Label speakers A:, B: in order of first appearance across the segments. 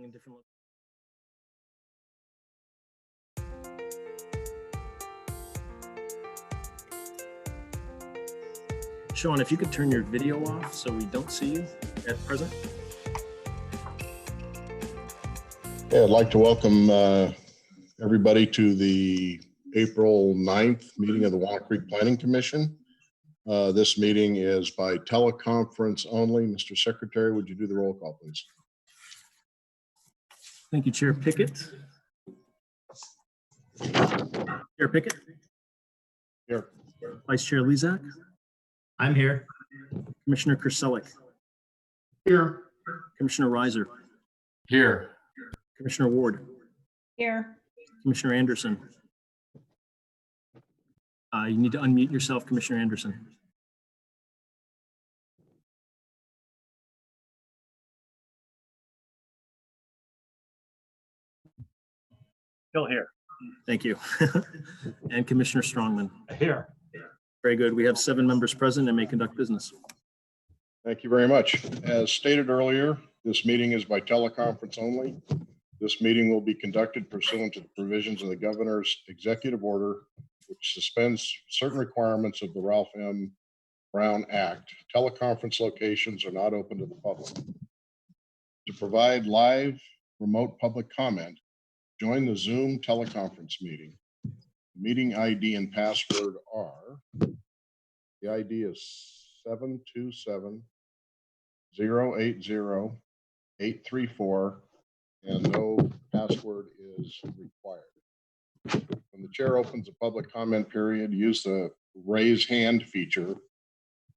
A: in different. Sean, if you could turn your video off so we don't see you at present.
B: Yeah, I'd like to welcome everybody to the April 9th meeting of the Walnut Creek Planning Commission. This meeting is by teleconference only. Mr. Secretary, would you do the roll call, please?
A: Thank you, Chair Pickett. Chair Pickett.
B: Here.
A: Vice Chair Lezak.
C: I'm here.
A: Commissioner Kraselic.
C: Here.
A: Commissioner Reiser.
C: Here.
A: Commissioner Ward.
D: Here.
A: Commissioner Anderson. You need to unmute yourself, Commissioner Anderson.
C: Still here.
A: Thank you. And Commissioner Strongman.
C: Here.
A: Very good. We have 7 members present and may conduct business.
B: Thank you very much. As stated earlier, this meeting is by teleconference only. This meeting will be conducted pursuant to the provisions of the Governor's Executive Order, which suspends certain requirements of the Ralph M. Brown Act. Teleconference locations are not open to the public. To provide live remote public comment, join the Zoom teleconference meeting. Meeting ID and password are, the ID is 727-080-834, and no password is required. When the chair opens the public comment period, use the raise hand feature,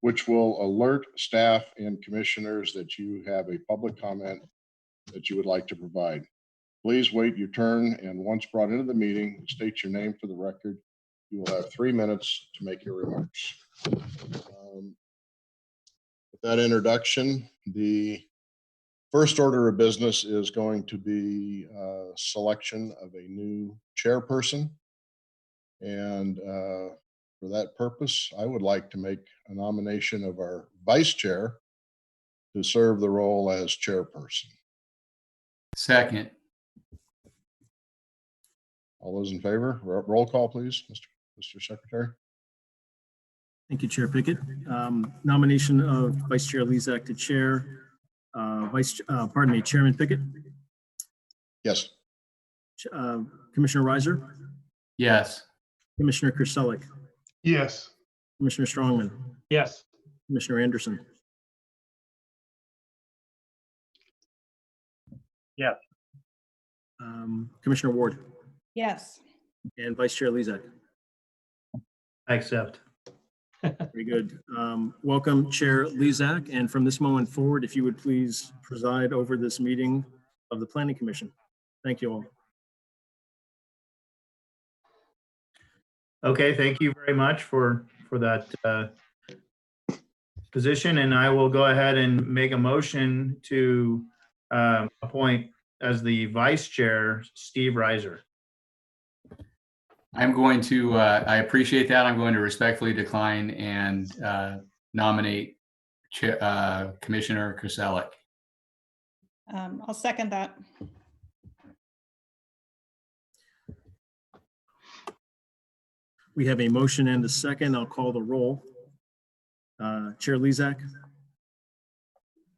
B: which will alert staff and commissioners that you have a public comment that you would like to provide. Please wait your turn, and once brought into the meeting, state your name for the record. You will have 3 minutes to make your remarks. With that introduction, the first order of business is going to be selection of a new chairperson. And for that purpose, I would like to make a nomination of our vice chair to serve the role as chairperson.
C: Second.
B: All those in favor, roll call, please, Mr. Secretary.
A: Thank you, Chair Pickett. Nomination of Vice Chair Lezak to chair. Chairman Pickett.
B: Yes.
A: Commissioner Reiser.
C: Yes.
A: Commissioner Kraselic.
E: Yes.
A: Commissioner Strongman.
E: Yes.
A: Commissioner Anderson.
E: Yes.
A: Commissioner Ward.
D: Yes.
A: And Vice Chair Lezak.
C: I accept.
A: Very good. Welcome, Chair Lezak. And from this moment forward, if you would please preside over this meeting of the Planning Commission. Thank you all.
F: Okay, thank you very much for that position, and I will go ahead and make a motion to appoint as the vice chair Steve Reiser.
C: I'm going to, I appreciate that. I'm going to respectfully decline and nominate Commissioner Kraselic.
D: I'll second that.
A: We have a motion and a second. I'll call the roll. Chair Lezak.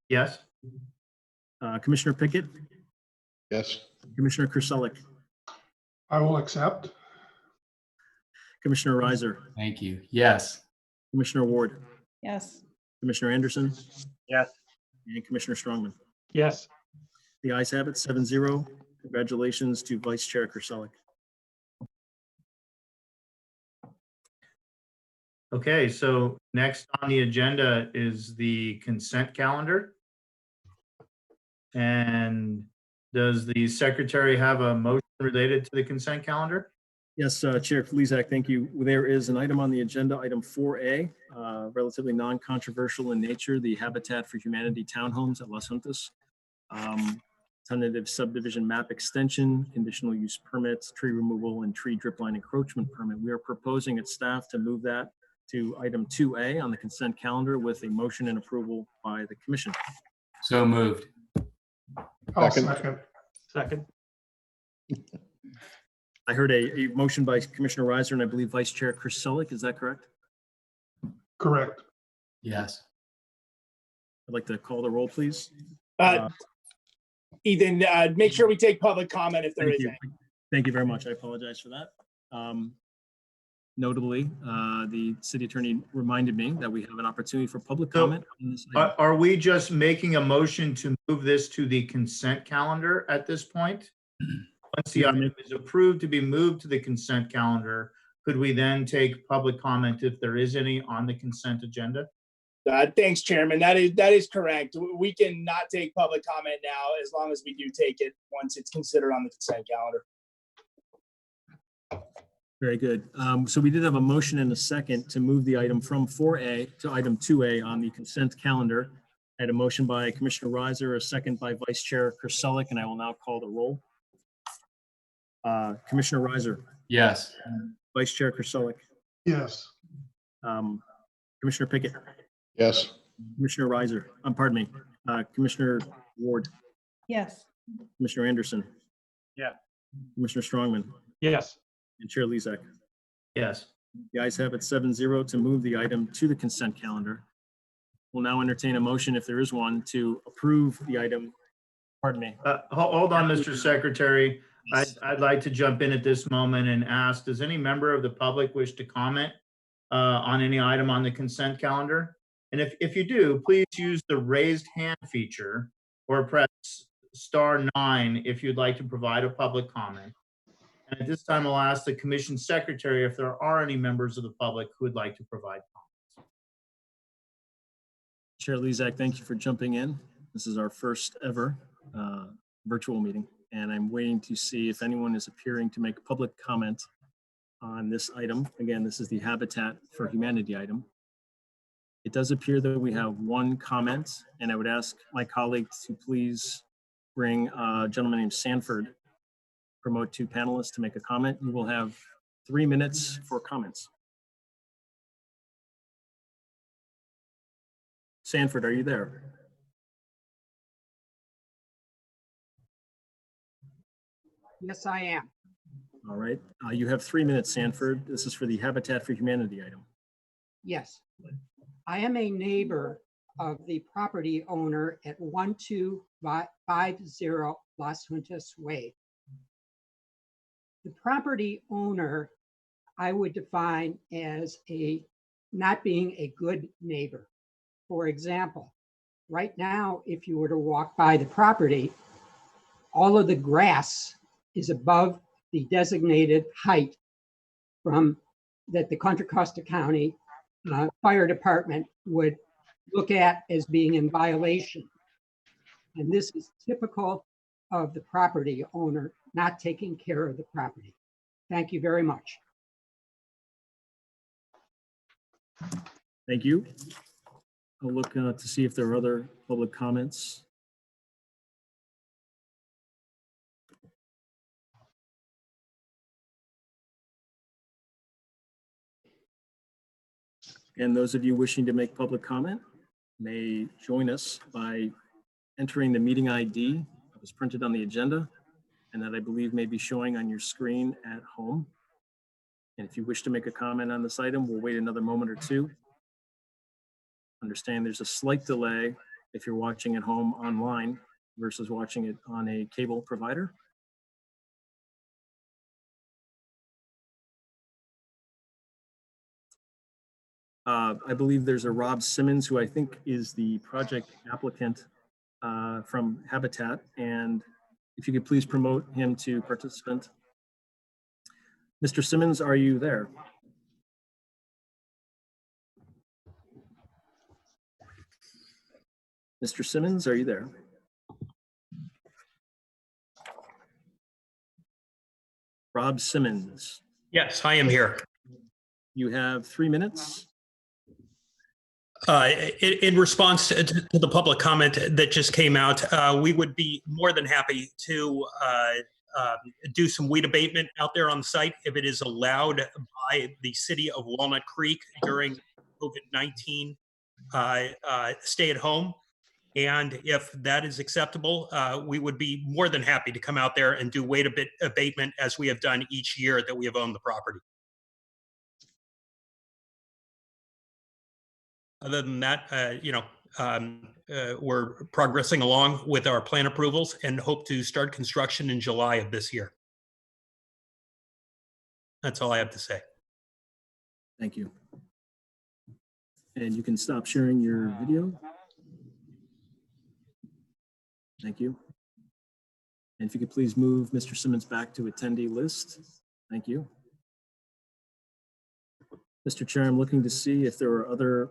F: Yes.
A: Commissioner Pickett.
B: Yes.
A: Commissioner Kraselic.
E: I will accept.
A: Commissioner Reiser.
C: Thank you. Yes.
A: Commissioner Ward.
D: Yes.
A: Commissioner Anderson.
E: Yes.
A: And Commissioner Strongman.
E: Yes.
A: The ayes have it, 7-0. Congratulations to Vice Chair Kraselic.
F: Okay, so next on the agenda is the consent calendar. And does the secretary have a motion related to the consent calendar?
A: Yes, Chair Lezak, thank you. There is an item on the agenda, item 4A, relatively non-controversial in nature, the Habitat for Humanity townhomes at Las Juntas. Tentative subdivision map extension, conditional use permits, tree removal, and tree drip line encroachment permit. We are proposing at staff to move that to item 2A on the consent calendar with a motion and approval by the commission.
C: So moved.
E: I'll
B: Second.
E: second. Second.
A: I heard a motion by Commissioner Reiser and I believe Vice Chair Chris Selleck. Is that correct?
E: Correct.
C: Yes.
A: I'd like to call the roll, please.
G: Ethan, make sure we take public comment if there
A: Thank
G: is
A: you.
G: any.
A: Thank you very much. I apologize for that. Notably, the city attorney reminded me that we have an opportunity for public
F: So,
A: comment on this item.
F: Are we just making a motion to move this to the consent calendar at this point? Once the item is approved to be moved to the consent calendar, could we then take public comment if there is any on the consent agenda?
G: Thanks, Chairman. That is correct. We can not take public comment now as long as we do take it once it's considered on the consent calendar.
A: Very good. So we did have a motion and a second to move the item from 4A to item 2A on the consent calendar. I had a motion by Commissioner Reiser, a second by Vice Chair Chris Selleck, and I will now call the roll. Commissioner Reiser,
C: Yes.
A: Vice Chair Chris Selleck,
E: Yes.
A: Commissioner Pickett,
B: Yes.
A: Commissioner Reiser, pardon me, Commissioner Ward,
D: Yes.
A: Commissioner Anderson.
E: Yeah.
A: Commissioner Strongman
E: Yes.
A: and Chair Lezak.
F: Yes.
A: The ayes have it 7-0 to move the item to the consent calendar. We'll now entertain a motion, if there is one, to approve the item. Pardon me.
F: Hold on, Mr. Secretary. I'd like to jump in at this moment and ask, does any member of the public wish to comment on any item on the consent calendar? And if you do, please use the raised hand feature or press *9 if you'd like to provide a public comment. And at this time, I'll ask the Commission Secretary if there are any members of the public who would like to provide comments.
A: Chair Lezak, thank you for jumping in. This is our first ever virtual meeting, and I'm waiting to see if anyone is appearing to make public comment on this item. Again, this is the Habitat for Humanity item. It does appear that we have one comment, and I would ask my colleague to please bring a gentleman named Sanford, promote two panelists to make a comment. You will have 3 minutes for comments. Sanford, are you there?
H: Yes, I am.
A: All right. You have 3 minutes, Sanford. This is for the Habitat for Humanity item.
H: Yes. I am a neighbor of the property owner at 1250 Las Juntas Way. The property owner, I would define as not being a good neighbor. For example, right now, if you were to walk by the property, all of the grass is above the designated height that the Contra Costa County Fire Department would look at as being in violation. And this is typical of the property owner not taking care of the property. Thank you very much.
A: Thank you. I'll look to see if there are other public comments. And those of you wishing to make public comment may join us by entering the meeting ID that was printed on the agenda and that I believe may be showing on your screen at home. And if you wish to make a comment on this item, we'll wait another moment or two. Understand there's a slight delay if you're watching at home online versus watching it on a cable provider. I believe there's a Rob Simmons, who I think is the project applicant from Habitat. And if you could please promote him to participant. Mr. Simmons, are you there? Mr. Simmons, are you there? Rob Simmons.
I: Yes, I am here.
A: You have 3 minutes.
I: In response to the public comment that just came out, we would be more than happy to do some weed abatement out there on the site if it is allowed by the city of Walnut Creek during COVID-19 stay at home. And if that is acceptable, we would be more than happy to come out there and do weight abatement as we have done each year that we have owned the property. Other than that, we're progressing along with our plan approvals and hope to start construction in July of this year. That's all I have to say.
A: Thank you. And you can stop sharing your video. Thank you. And if you could please move Mr. Simmons back to attendee list. Thank you. Mr. Chair, I'm looking to see if there are other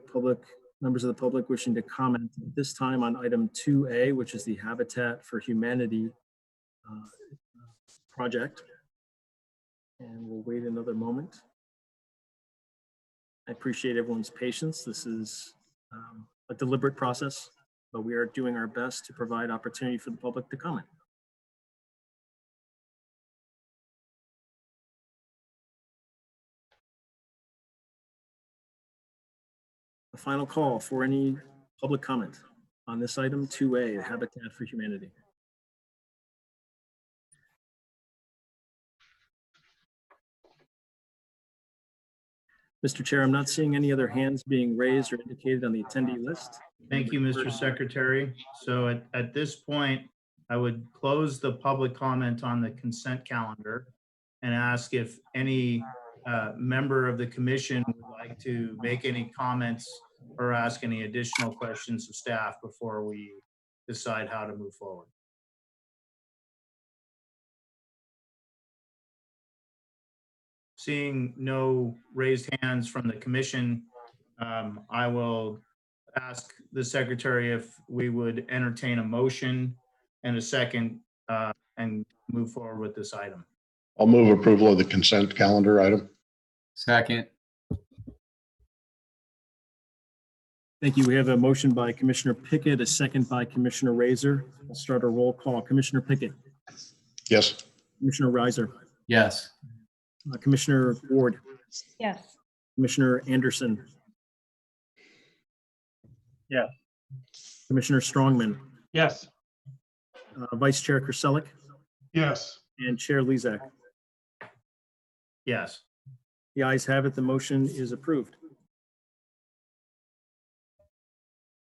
A: members of the public wishing to comment at this time on item 2A, which is the Habitat for Humanity project. And we'll wait another moment. I appreciate everyone's patience. This is a deliberate process, but we are doing our best to provide opportunity for the public to comment. A final call for any public comment on this item 2A, Habitat for Humanity. Mr. Chair, I'm not seeing any other hands being raised or indicated on the attendee list.
F: Thank you, Mr. Secretary. So at this point, I would close the public comment on the consent calendar and ask if any member of the commission would like to make any comments or ask any additional questions of staff before we decide how to move forward. Seeing no raised hands from the commission, I will ask the secretary if we would entertain a motion and a second and move forward with this item.
B: I'll move approval of the consent calendar item.
C: Second.
A: Thank you. We have a motion by Commissioner Pickett, a second by Commissioner Razor. We'll start a roll call. Commissioner Pickett.
B: Yes.
A: Commissioner Reiser.
C: Yes.
A: Commissioner Ward.
D: Yes.
A: Commissioner Anderson.
E: Yes.
A: Commissioner Strongman.
E: Yes.
A: Vice Chair Kraselic
E: Yes.
A: and Chair Lezak.
F: Yes.
A: The ayes have it. The motion is approved.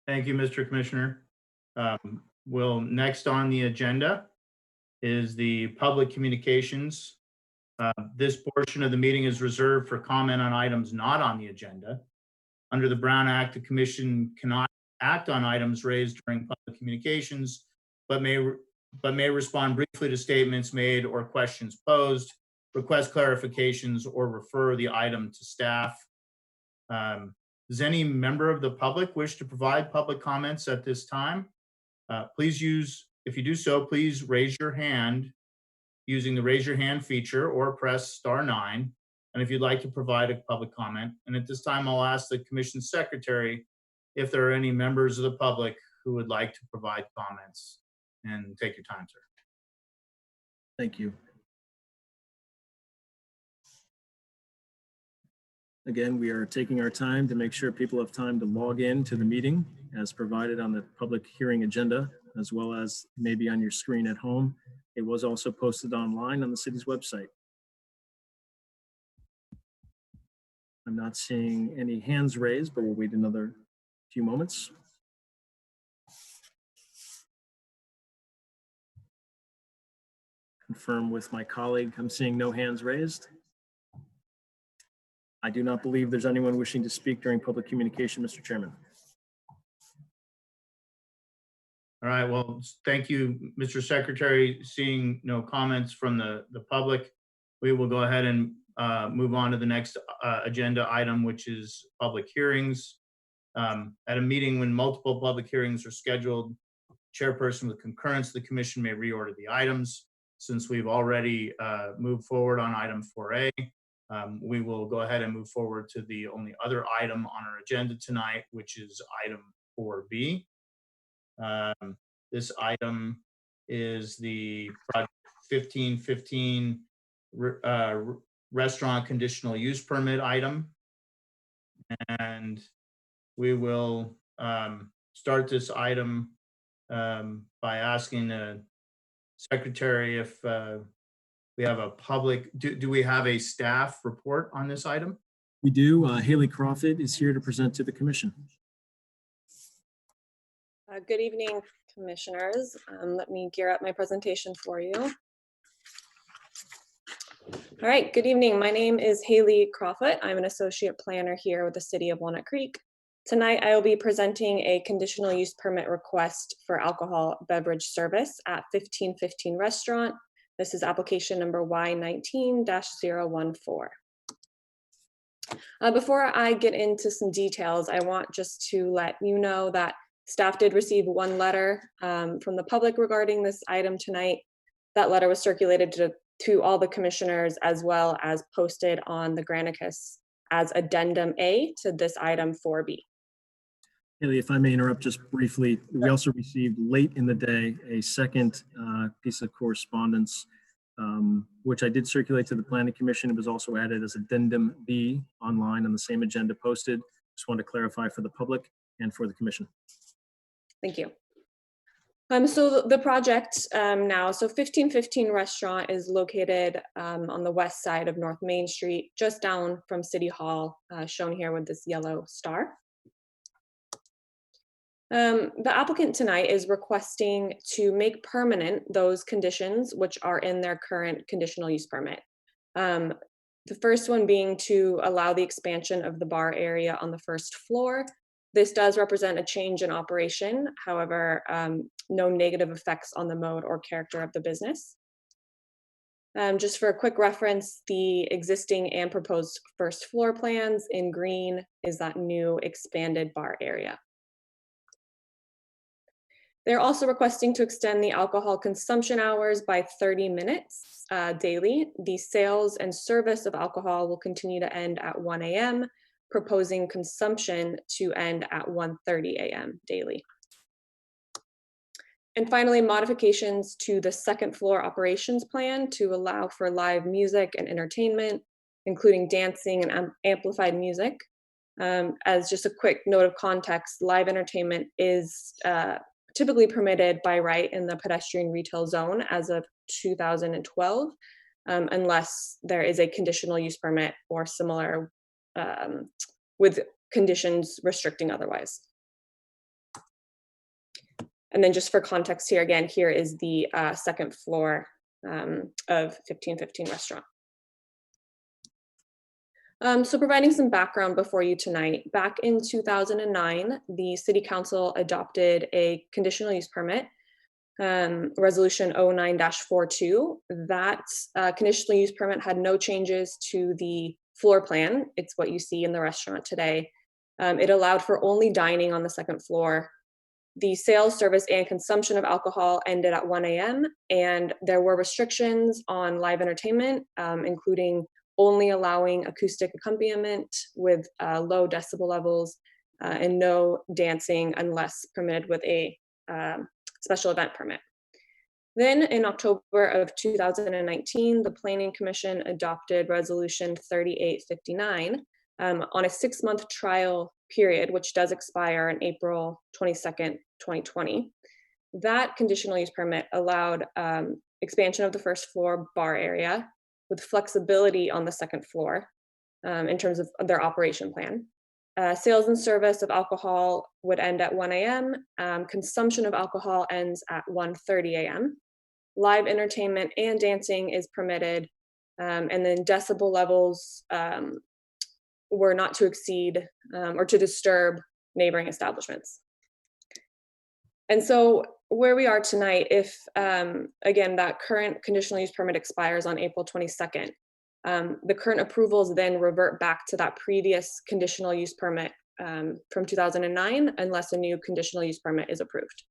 F: Thank you, Mr. Commissioner. Will next on the agenda is the public communications. This portion of the meeting is reserved for comment on items not on the agenda. Under the Brown Act, the commission cannot act on items raised during public communications, but may respond briefly to statements made or questions posed, request clarifications, or refer the item to staff. Does any member of the public wish to provide public comments at this time? Please if you do so, please raise your hand using the raise your hand feature or press *9. And if you'd like to provide a public comment, and at this time, I'll ask the commission secretary if there are any members of the public who would like to provide comments. And take your time, sir.
A: Thank you. Again, we are taking our time to make sure people have time to log in to the meeting as provided on the public hearing agenda, as well as maybe on your screen at home. It was also posted online on the city's website. I'm not seeing any hands raised, but we'll wait another few moments. Confirm with my colleague, I'm seeing no hands raised. I do not believe there's anyone wishing to speak during public communication, Mr. Chairman.
F: All right, well, thank you, Mr. Secretary. Seeing no comments from the public, we will go ahead and move on to the next agenda item, which is public hearings. At a meeting when multiple public hearings are scheduled, chairperson with concurrence of the commission may reorder the items. Since we've already moved forward on item 4A, we will go ahead and move forward to the only other item on our agenda tonight, which is item 4B. This item is the project 1515 restaurant conditional use permit item. And we will start this item by asking the secretary if we have a public, do we have a staff report on this item?
A: We do. Haley Crawford is here to present to the commission.
J: Good evening, commissioners. Let me gear up my presentation for you. All right, good evening. My name is Haley Crawford. I'm an associate planner here with the City of Walnut Creek. Tonight, I will be presenting a conditional use permit request for alcohol beverage service at 1515 Restaurant. This is application number Y19-014. Before I get into some details, I want just to let you know that staff did receive one letter from the public regarding this item tonight. That letter was circulated to all the commissioners as well as posted on the Granicus as Addendum A to this item 4B.
A: Haley, if I may interrupt just briefly, we also received late in the day a second piece of correspondence, which I did circulate to the Planning Commission. It was also added as Addendum B online on the same agenda posted. Just wanted to clarify for the public and for the commission.
J: Thank you. So the project now, so 1515 Restaurant is located on the west side of North Main Street, just down from City Hall, shown here with this yellow star. The applicant tonight is requesting to make permanent those conditions which are in their current conditional use permit. The first one being to allow the expansion of the bar area on the first floor. This does represent a change in operation, however, no negative effects on the mode or character of the business. Just for a quick reference, the existing and proposed first floor plans in green is that new expanded bar area. They're also requesting to extend the alcohol consumption hours by 30 minutes daily. The sales and service of alcohol will continue to end at 1 a.m., proposing consumption to end at 1:30 a.m. daily. And finally, modifications to the second floor operations plan to allow for live music and entertainment, including dancing and amplified music. As just a quick note of context, live entertainment is typically permitted by right in the pedestrian retail zone as of 2012, unless there is a conditional use permit or similar with conditions restricting otherwise. And then just for context here, again, here is the second floor of 1515 Restaurant. So providing some background before you tonight, back in 2009, the City Council adopted a conditional use permit, Resolution 09-42. That conditional use permit had no changes to the floor plan. It's what you see in the restaurant today. It allowed for only dining on the second floor. The sales, service, and consumption of alcohol ended at 1 a.m. and there were restrictions on live entertainment, including only allowing acoustic accompaniment with low decibel levels and no dancing unless permitted with a special event permit. Then in October of 2019, the Planning Commission adopted Resolution 3859 on a 6-month trial period, which does expire on April 22nd, 2020. That conditional use permit allowed expansion of the first floor bar area with flexibility on the second floor in terms of their operation plan. Sales and service of alcohol would end at 1 a.m. Consumption of alcohol ends at 1:30 a.m. Live entertainment and dancing is permitted, and then decibel levels were not to exceed or to disturb neighboring establishments. And so where we are tonight, if, again, that current conditional use permit expires on April 22nd, the current approvals then revert back to that previous conditional use permit from 2009, unless a new conditional use permit is approved.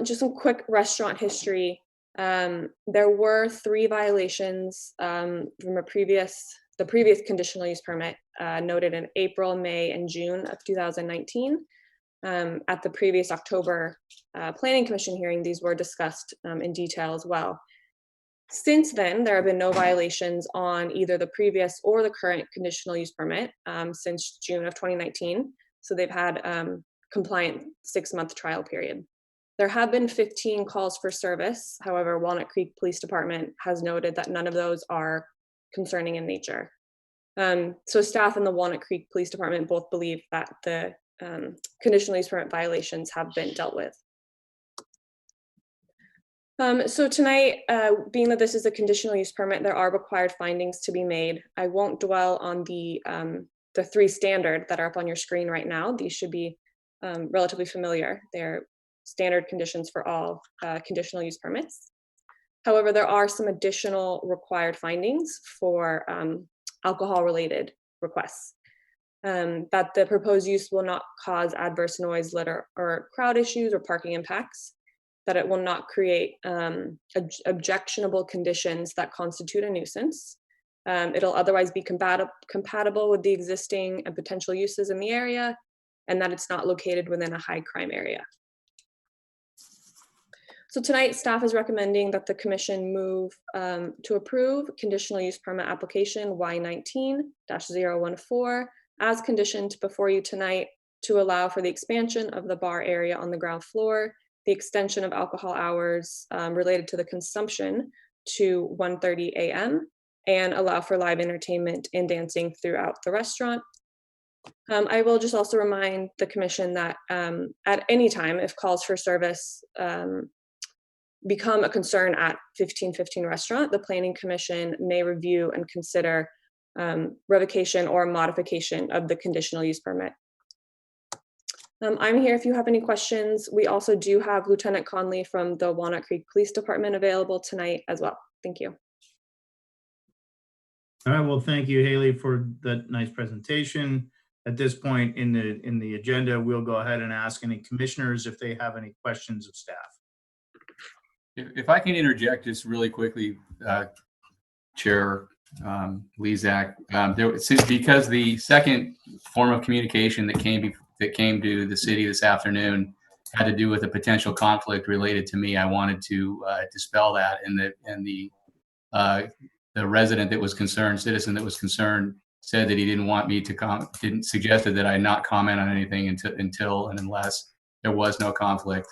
J: Just some quick restaurant history. There were 3 violations from the previous conditional use permit noted in April, May, and June of 2019. At the previous October Planning Commission hearing, these were discussed in detail as well. Since then, there have been no violations on either the previous or the current conditional use permit since June of 2019. So they've had compliant 6-month trial period. There have been 15 calls for service. However, Walnut Creek Police Department has noted that none of those are concerning in nature. So staff in the Walnut Creek Police Department both believe that the conditional use permit violations have been dealt with. So tonight, being that this is a conditional use permit, there are required findings to be made. I won't dwell on the 3 standard that are up on your screen right now. These should be relatively familiar. They're standard conditions for all conditional use permits. However, there are some additional required findings for alcohol-related requests. That the proposed use will not cause adverse noise, litter, or crowd issues or parking impacts, that it will not create objectionable conditions that constitute a nuisance. It'll otherwise be compatible with the existing and potential uses in the area, and that it's not located within a high crime area. So tonight, staff is recommending that the commission move to approve conditional use permit application Y19-014 as conditioned before you tonight to allow for the expansion of the bar area on the ground floor, the extension of alcohol hours related to the consumption to 1:30 a.m., and allow for live entertainment and dancing throughout the restaurant. I will just also remind the commission that at any time, if calls for service become a concern at 1515 restaurant, the Planning Commission may review and consider revocation or modification of the conditional use permit. I'm here if you have any questions. We also do have Lieutenant Conley from the Walnut Creek Police Department available tonight as well. Thank you.
F: All right, well, thank you, Haley, for that nice presentation. At this point in the agenda, we'll go ahead and ask any commissioners if they have any questions of staff.
C: If I can interject just really quickly, Chair Lezak, because the second form of communication that came to the city this afternoon had to do with a potential conflict related to me, I wanted to dispel that. And the resident that was concerned, citizen that was concerned, said that he didn't want me to suggested that I not comment on anything until and unless there was no conflict.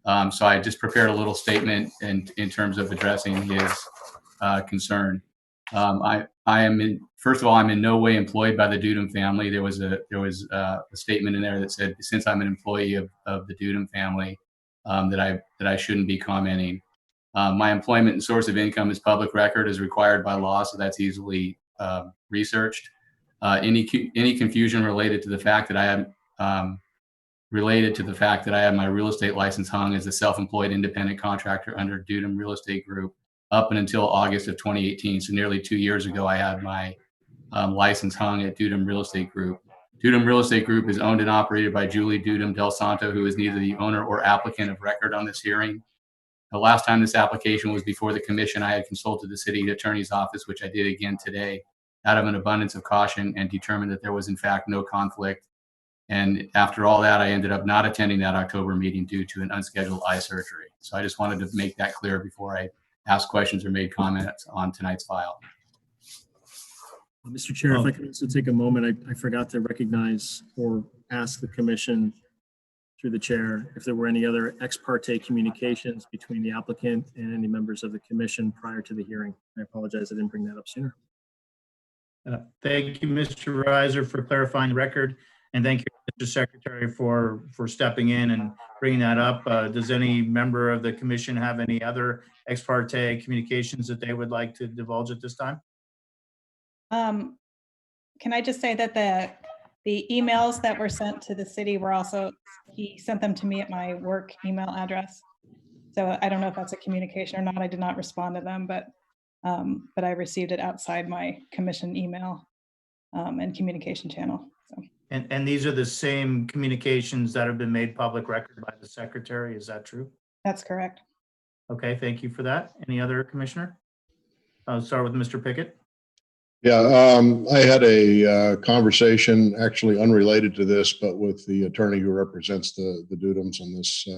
C: So I just prepared a little statement in terms of addressing his concern. First of all, I'm in no way employed by the Dudum family. There was a statement in there that said, since I'm an employee of the Dudum family, that I shouldn't be commenting. My employment and source of income is public record as required by law, so that's easily researched. Any confusion related to the fact that I have my real estate license hung as a self-employed independent contractor under Dudum Real Estate Group up and until August of 2018. So nearly 2 years ago, I had my license hung at Dudum Real Estate Group. Dudum Real Estate Group is owned and operated by Julie Dudum Del Santo, who is neither the owner or applicant of record on this hearing. The last time this application was before the commission, I had consulted the city attorney's office, which I did again today, out of an abundance of caution, and determined that there was in fact no conflict. And after all that, I ended up not attending that October meeting due to an unscheduled eye surgery. So I just wanted to make that clear before I ask questions or made comments on tonight's file.
A: Mr. Chair, if I could also take a moment, I forgot to recognize or ask the commission through the chair if there were any other ex parte communications between the applicant and any members of the commission prior to the hearing. I apologize, I didn't bring that up sooner.
F: Thank you, Mr. Reiser, for clarifying the record. And thank you, Mr. Secretary, for stepping in and bringing that up. Does any member of the commission have any other ex parte communications that they would like to divulge at this time?
D: Can I just say that the emails that were sent to the city were also, he sent them to me at my work email address. So I don't know if that's a communication or not. I did not respond to them, but I received it outside my commission email and communication channel. So.
F: And these are the same communications that have been made public record by the secretary. Is that true?
D: That's correct.
F: Okay, thank you for that. Any other commissioner? I'll start with Mr. Pickett.
B: Yeah, I had a conversation actually unrelated to this, but with the attorney who represents the Dudums on this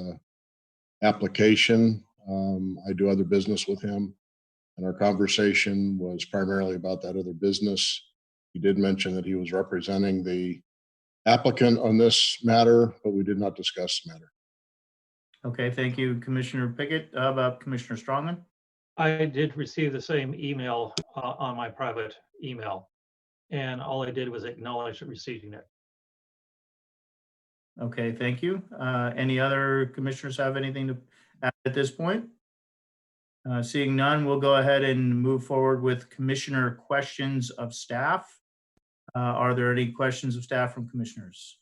B: application. I do other business with him, and our conversation was primarily about that other business. He did mention that he was representing the applicant on this matter, but we did not discuss the matter.
F: Okay, thank you, Commissioner Pickett. How about Commissioner Strongman?
E: I did receive the same email on my private email, and all I did was acknowledge receiving it.
F: Okay, thank you. Any other commissioners have anything to add at this point? Seeing none, we'll go ahead and move forward with commissioner questions of staff. Are there any questions of staff from commissioners?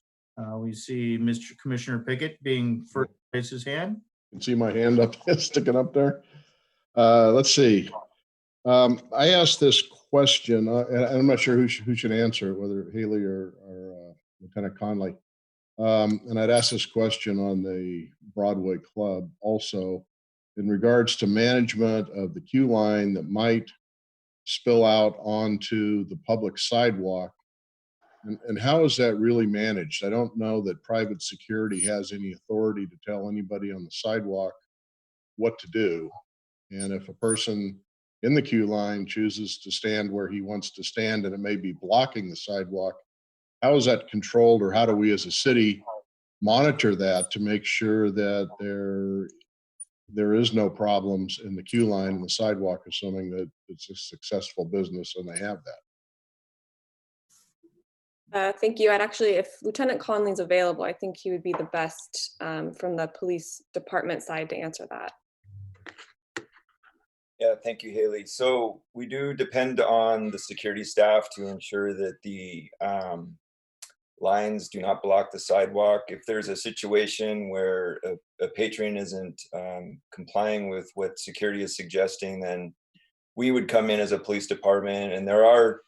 F: We see Mr. Commissioner Pickett being first to raise his hand.
B: You can see my hand up, sticking up there. Let's see. I asked this question, and I'm not sure who should answer it, whether Haley or Lieutenant Conley. And I'd asked this question on the Broadway Club also in regards to management of the queue line that might spill out onto the public sidewalk. And how is that really managed? I don't know that private security has any authority to tell anybody on the sidewalk what to do. And if a person in the queue line chooses to stand where he wants to stand and it may be blocking the sidewalk, how is that controlled, or how do we as a city monitor that to make sure that there is no problems in the queue line and the sidewalk, assuming that it's a successful business and they have that?
J: Thank you. If Lieutenant Conley's available, I think he would be the best from the police department side to answer that.
K: Yeah, thank you, Haley. So we do depend on the security staff to ensure that the lines do not block the sidewalk. If there's a situation where a patron isn't complying with what security is suggesting, then we would come in as a police department, and there are,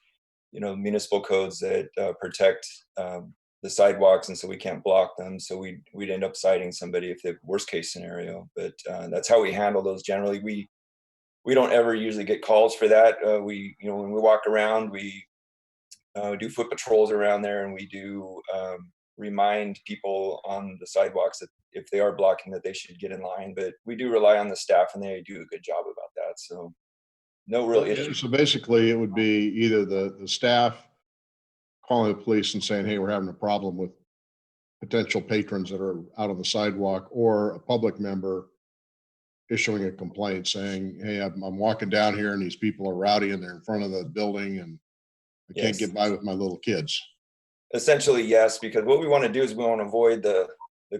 K: municipal codes that protect the sidewalks, and so we can't block them. So we'd end up citing somebody if the worst case scenario. But that's how we handle those generally. We don't ever usually get calls for that. When we walk around, we do foot patrols around there, and we do remind people on the sidewalks that if they are blocking, that they should get in line. But we do rely on the staff, and they do a good job about that. So no real issue.
B: So basically, it would be either the staff calling the police and saying, hey, we're having a problem with potential patrons that are out on the sidewalk, or a public member issuing a complaint saying, hey, I'm walking down here and these people are rowdy and they're in front of the building and I can't get by with my little kids.
K: Essentially, yes, because what we want to do is we want to avoid the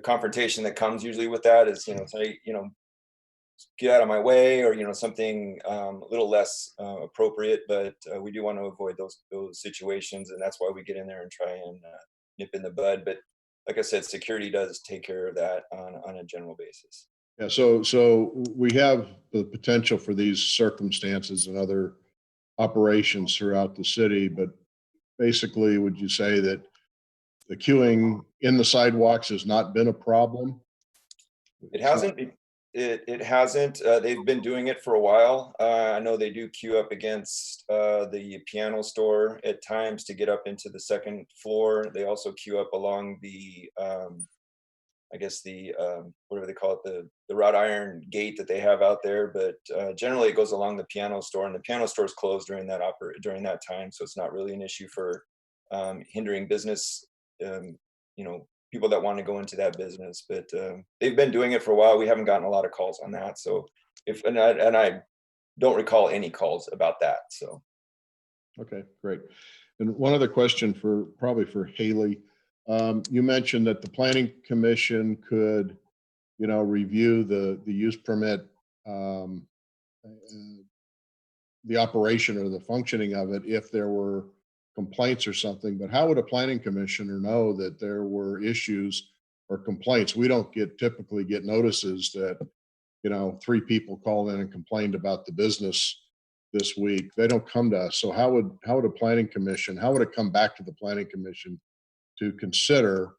K: confrontation that comes usually with that is, say, get out of my way, or, something a little less appropriate, but we do want to avoid those situations. And that's why we get in there and try and nip in the bud. But like I said, security does take care of that on a general basis.
B: Yeah, so we have the potential for these circumstances and other operations throughout the city, but basically, would you say that the queuing in the sidewalks has not been a problem?
K: It hasn't. It hasn't. They've been doing it for a while. I know they do queue up against the piano store at times to get up into the second floor. They also queue up along the whatever they call it, the wrought iron gate that they have out there. But generally it goes along the piano store, and the piano store is closed during that time. So it's not really an issue for hindering business, people that want to go into that business. But they've been doing it for a while. We haven't gotten a lot of calls on that. So I don't recall any calls about that. So.
B: Okay, great. And one other question probably for Haley. You mentioned that the Planning Commission could, review the use permit, the operation or the functioning of it if there were complaints or something. But how would a planning commissioner know that there were issues or complaints? We don't typically get notices that, 3 people called in and complained about the business this week. They don't come to us. So how would a planning commission, how would it come back to the planning commission to consider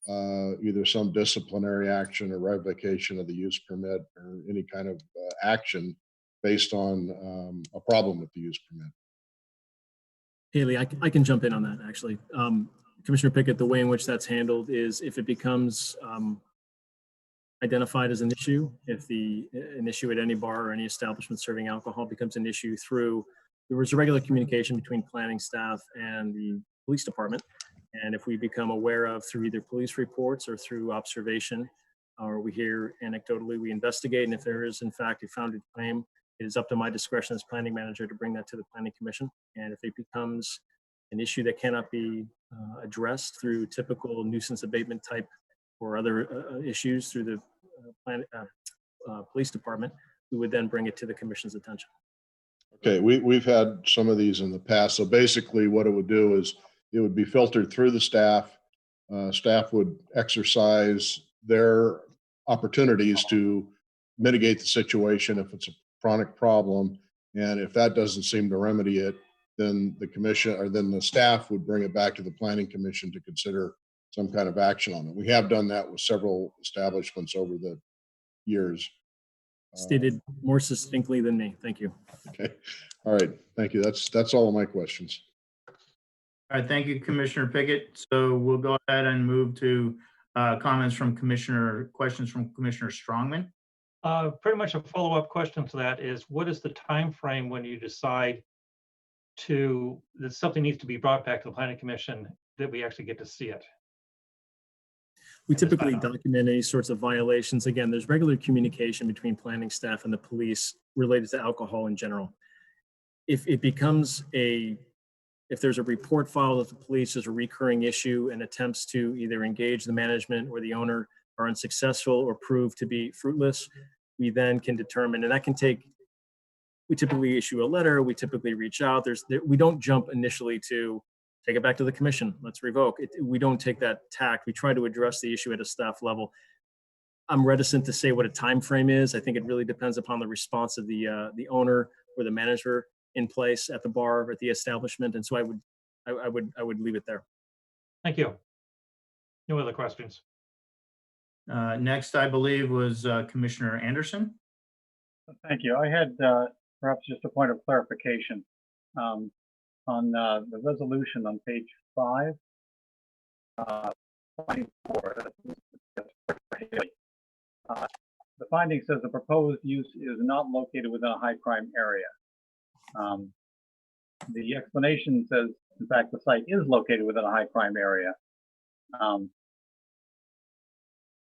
B: either some disciplinary action or revocation of the use permit or any kind of action based on a problem with the use permit?
A: Haley, I can jump in on that, actually. Commissioner Pickett, the way in which that's handled is if it becomes identified as an issue, if an issue at any bar or any establishment serving alcohol becomes an issue there was a regular communication between planning staff and the police department. And if we become aware of through either police reports or through observation, or we hear anecdotally, we investigate. And if there is in fact a founded claim, it is up to my discretion as planning manager to bring that to the planning commission. And if it becomes an issue that cannot be addressed through typical nuisance abatement type or other issues through the police department, we would then bring it to the commission's attention.
B: Okay, we've had some of these in the past. So basically what it would do is it would be filtered through the staff. Staff would exercise their opportunities to mitigate the situation if it's a chronic problem. And if that doesn't seem to remedy it, then the commission or then the staff would bring it back to the planning commission to consider some kind of action on it. We have done that with several establishments over the years.
A: Stated more succinctly than me. Thank you.
B: Okay. All right. Thank you. That's all of my questions.
F: All right, thank you, Commissioner Pickett. So we'll go ahead and move to questions from Commissioner Strongman.
E: Pretty much a follow-up question to that is, what is the time frame when you decide that something needs to be brought back to the planning commission that we actually get to see it?
A: We typically document any sorts of violations. Again, there's regular communication between planning staff and the police related to alcohol in general. If it becomes if there's a report filed with the police as a recurring issue and attempts to either engage the management or the owner are unsuccessful or prove to be fruitless, we then can determine, and that can take, we typically issue a letter, we typically reach out. We don't jump initially to take it back to the commission, let's revoke it. We don't take that tack. We try to address the issue at a staff level. I'm reticent to say what a time frame is. I think it really depends upon the response of the owner or the manager in place at the bar or at the establishment. And so I would leave it there.
E: Thank you. No other questions.
F: Next, I believe, was Commissioner Anderson.
L: Thank you. I had perhaps just a point of clarification. On the resolution on page 5, 24, the finding says the proposed use is not located within a high crime area. The explanation says, in fact, the site is located within a high crime area.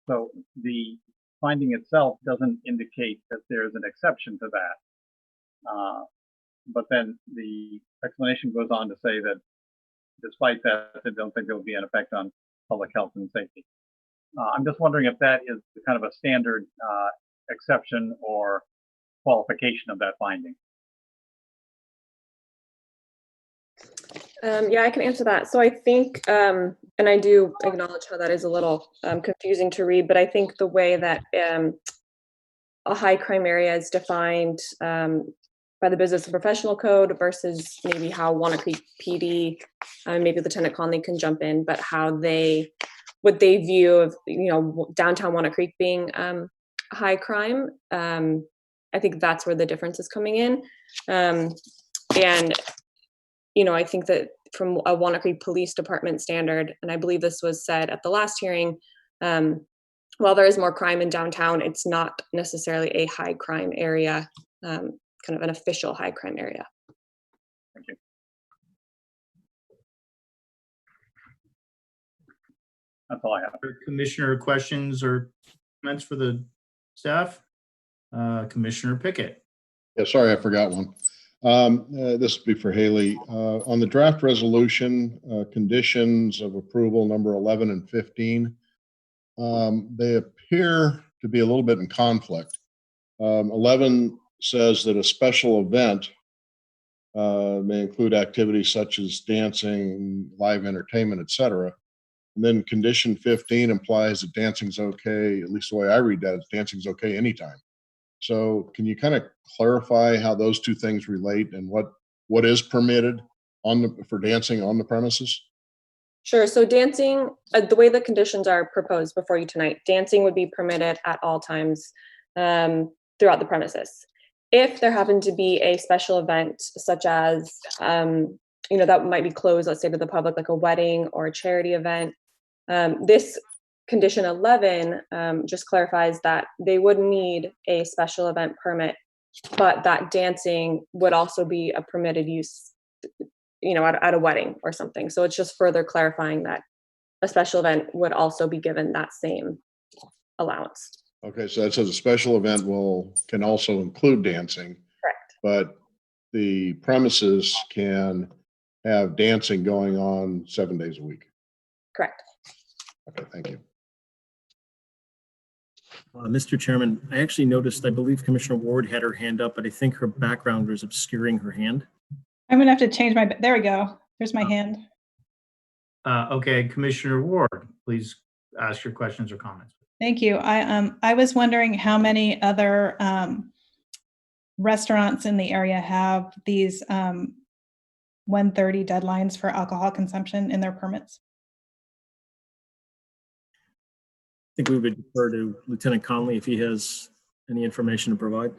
L: So the finding itself doesn't indicate that there's an exception to that. But then the explanation goes on to say that despite that, they don't think there will be an effect on public health and safety. I'm just wondering if that is kind of a standard exception or qualification of that finding.
J: Yeah, I can answer that. So I think, and I do acknowledge how that is a little confusing to read, but I think the way that a high crime area is defined by the Business and Professional Code versus maybe how Walnut Creek PD, maybe Lieutenant Conley can jump in, but how what they view of, downtown Walnut Creek being high crime. I think that's where the difference is coming in. And, I think that from a Walnut Creek Police Department standard, and I believe this was said at the last hearing, while there is more crime in downtown, it's not necessarily a high crime area. Kind of an official high crime area.
L: Thank you. That's all I have.
F: Commissioner questions or comments for the staff? Commissioner Pickett.
B: Yeah, sorry, I forgot one. This will be for Haley. On the draft resolution, conditions of approval number 11 and 15, they appear to be a little bit in conflict. 11 says that a special event may include activities such as dancing, live entertainment, etc. And then condition 15 implies that dancing's okay, at least the way I read that, is dancing's okay anytime. So can you kind of clarify how those two things relate and what is permitted for dancing on the premises?
J: Sure. So dancing, the way the conditions are proposed before you tonight, dancing would be permitted at all times throughout the premises. If there happened to be a special event, such as, that might be closed, let's say, to the public, like a wedding or a charity event, this condition 11 just clarifies that they would need a special event permit, but that dancing would also be a permitted use at a wedding or something. So it's just further clarifying that a special event would also be given that same allowance.
B: Okay, so that says a special event can also include dancing.
J: Correct.
B: But the premises can have dancing going on 7 days a week.
J: Correct.
B: Okay, thank you.
A: Mr. Chairman, I actually noticed, I believe Commissioner Ward had her hand up, but I think her background was obscuring her hand.
D: I'm gonna have to change there we go. There's my hand.
F: Okay, Commissioner Ward, please ask your questions or comments.
D: Thank you. I was wondering how many other restaurants in the area have these 1:30 deadlines for alcohol consumption in their permits.
A: I think we would defer to Lieutenant Conley if he has any information to provide.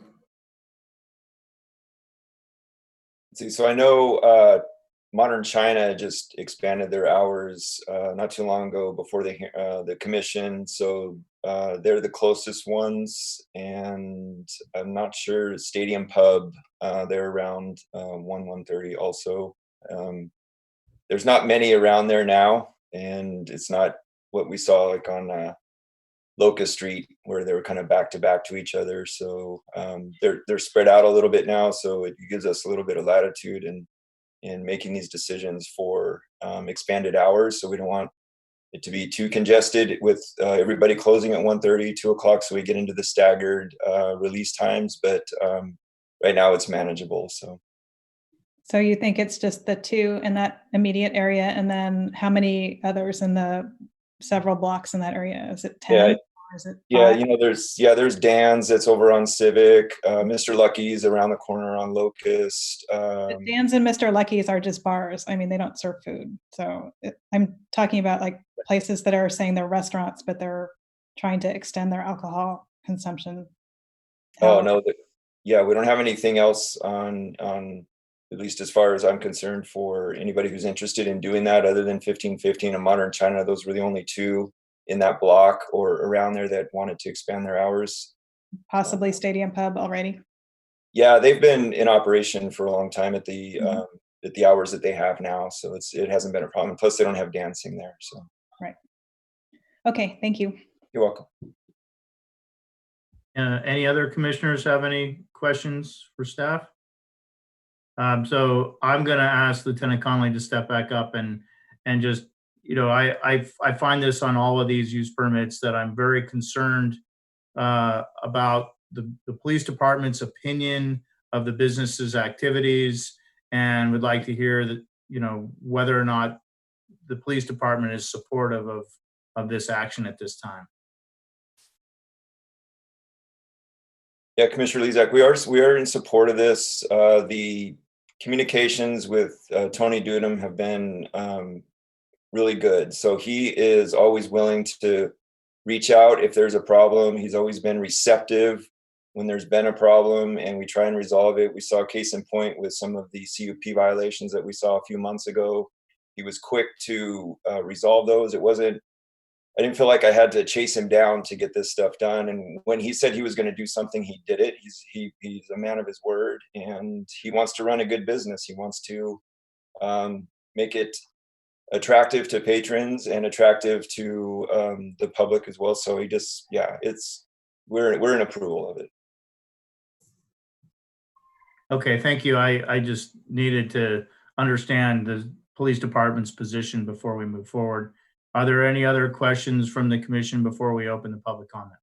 K: Let's see, so I know Modern China just expanded their hours not too long ago before the commission. So they're the closest ones, and I'm not sure Stadium Pub. They're around 1:30 also. There's not many around there now, and it's not what we saw like on Locust Street where they were kind of back to back to each other. So they're spread out a little bit now, so it gives us a little bit of latitude in making these decisions for expanded hours. So we don't want it to be too congested with everybody closing at 1:30, 2 o'clock, so we get into the staggered release times. But right now it's manageable.
D: So you think it's just the two in that immediate area, and then how many others in the several blocks in that area? Is it 10?
K: Yeah.
D: Or is it 5?
K: Yeah, there's Dan's that's over on Civic, Mr. Lucky's around the corner on Locust.
D: Dan's and Mr. Lucky's are just bars. I mean, they don't serve food. So I'm talking about like places that are saying they're restaurants, but they're trying to extend their alcohol consumption.
K: Oh no, yeah, we don't have anything else on at least as far as I'm concerned for anybody who's interested in doing that other than 1515 and Modern China. Those were the only two in that block or around there that wanted to expand their hours.
D: Possibly Stadium Pub already.
K: Yeah, they've been in operation for a long time at the hours that they have now, so it hasn't been a problem. Plus, they don't have dancing there. So
D: right. Okay, thank you.
K: You're welcome.
F: Any other commissioners have any questions for staff? So I'm going to ask Lieutenant Conley to step back up and just, I find this on all of these use permits that I'm very concerned about the police department's opinion of the business's activities, and would like to hear that, whether or not the police department is supportive of this action at this time.
K: Yeah, Commissioner Lezak, we are in support of this. The communications with Tony Dudum have been really good. So he is always willing to reach out if there's a problem. He's always been receptive when there's been a problem, and we try and resolve it. We saw a case in point with some of the CUP violations that we saw a few months ago. He was quick to resolve those. I didn't feel like I had to chase him down to get this stuff done. And when he said he was going to do something, he did it. He's a man of his word, and he wants to run a good business. He wants to make it attractive to patrons and attractive to the public as well. So we're in approval of it.
F: Okay, thank you. I just needed to understand the police department's position before we move forward. Are there any other questions from the commission before we open the public comment?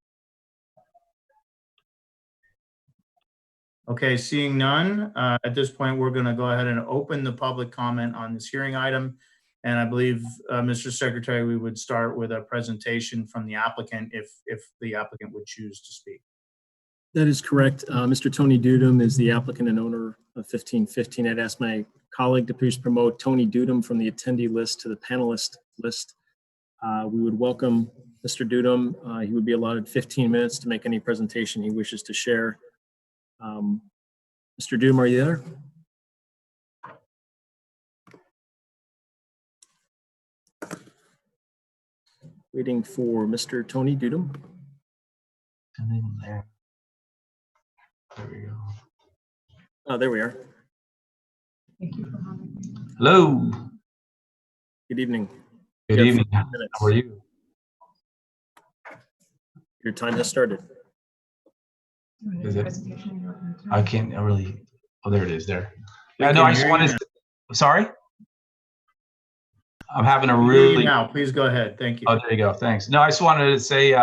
F: Okay, seeing none, at this point, we're going to go ahead and open the public comment on this hearing item. And I believe, Mr. Secretary, we would start with a presentation from the applicant if the applicant would choose to speak.
A: That is correct. Mr. Tony Dudum is the applicant and owner of 1515. I'd ask my colleague to please promote Tony Dudum from the attendee list to the panelist list. We would welcome Mr. Dudum. He would be allotted 15 minutes to make any presentation he wishes to share. Mr. Dudum, are you there? Waiting for Mr. Tony Dudum.
M: There we go.
A: Oh, there we are.
M: Thank you for having me. Hello.
A: Good evening.
M: Good
A: You have
M: evening.
A: 15
M: How
A: minutes.
M: are you?
A: Your time has started.
M: Is it? I can't really. Oh, there it is. There.
F: We
M: Yeah, no,
F: can
M: I just
F: hear you
M: wanted.
F: now.
M: Sorry. I'm having a
F: We hear you
M: really.
F: now. Please go ahead. Thank you.
M: Oh, there you go. Thanks. No, I just wanted to say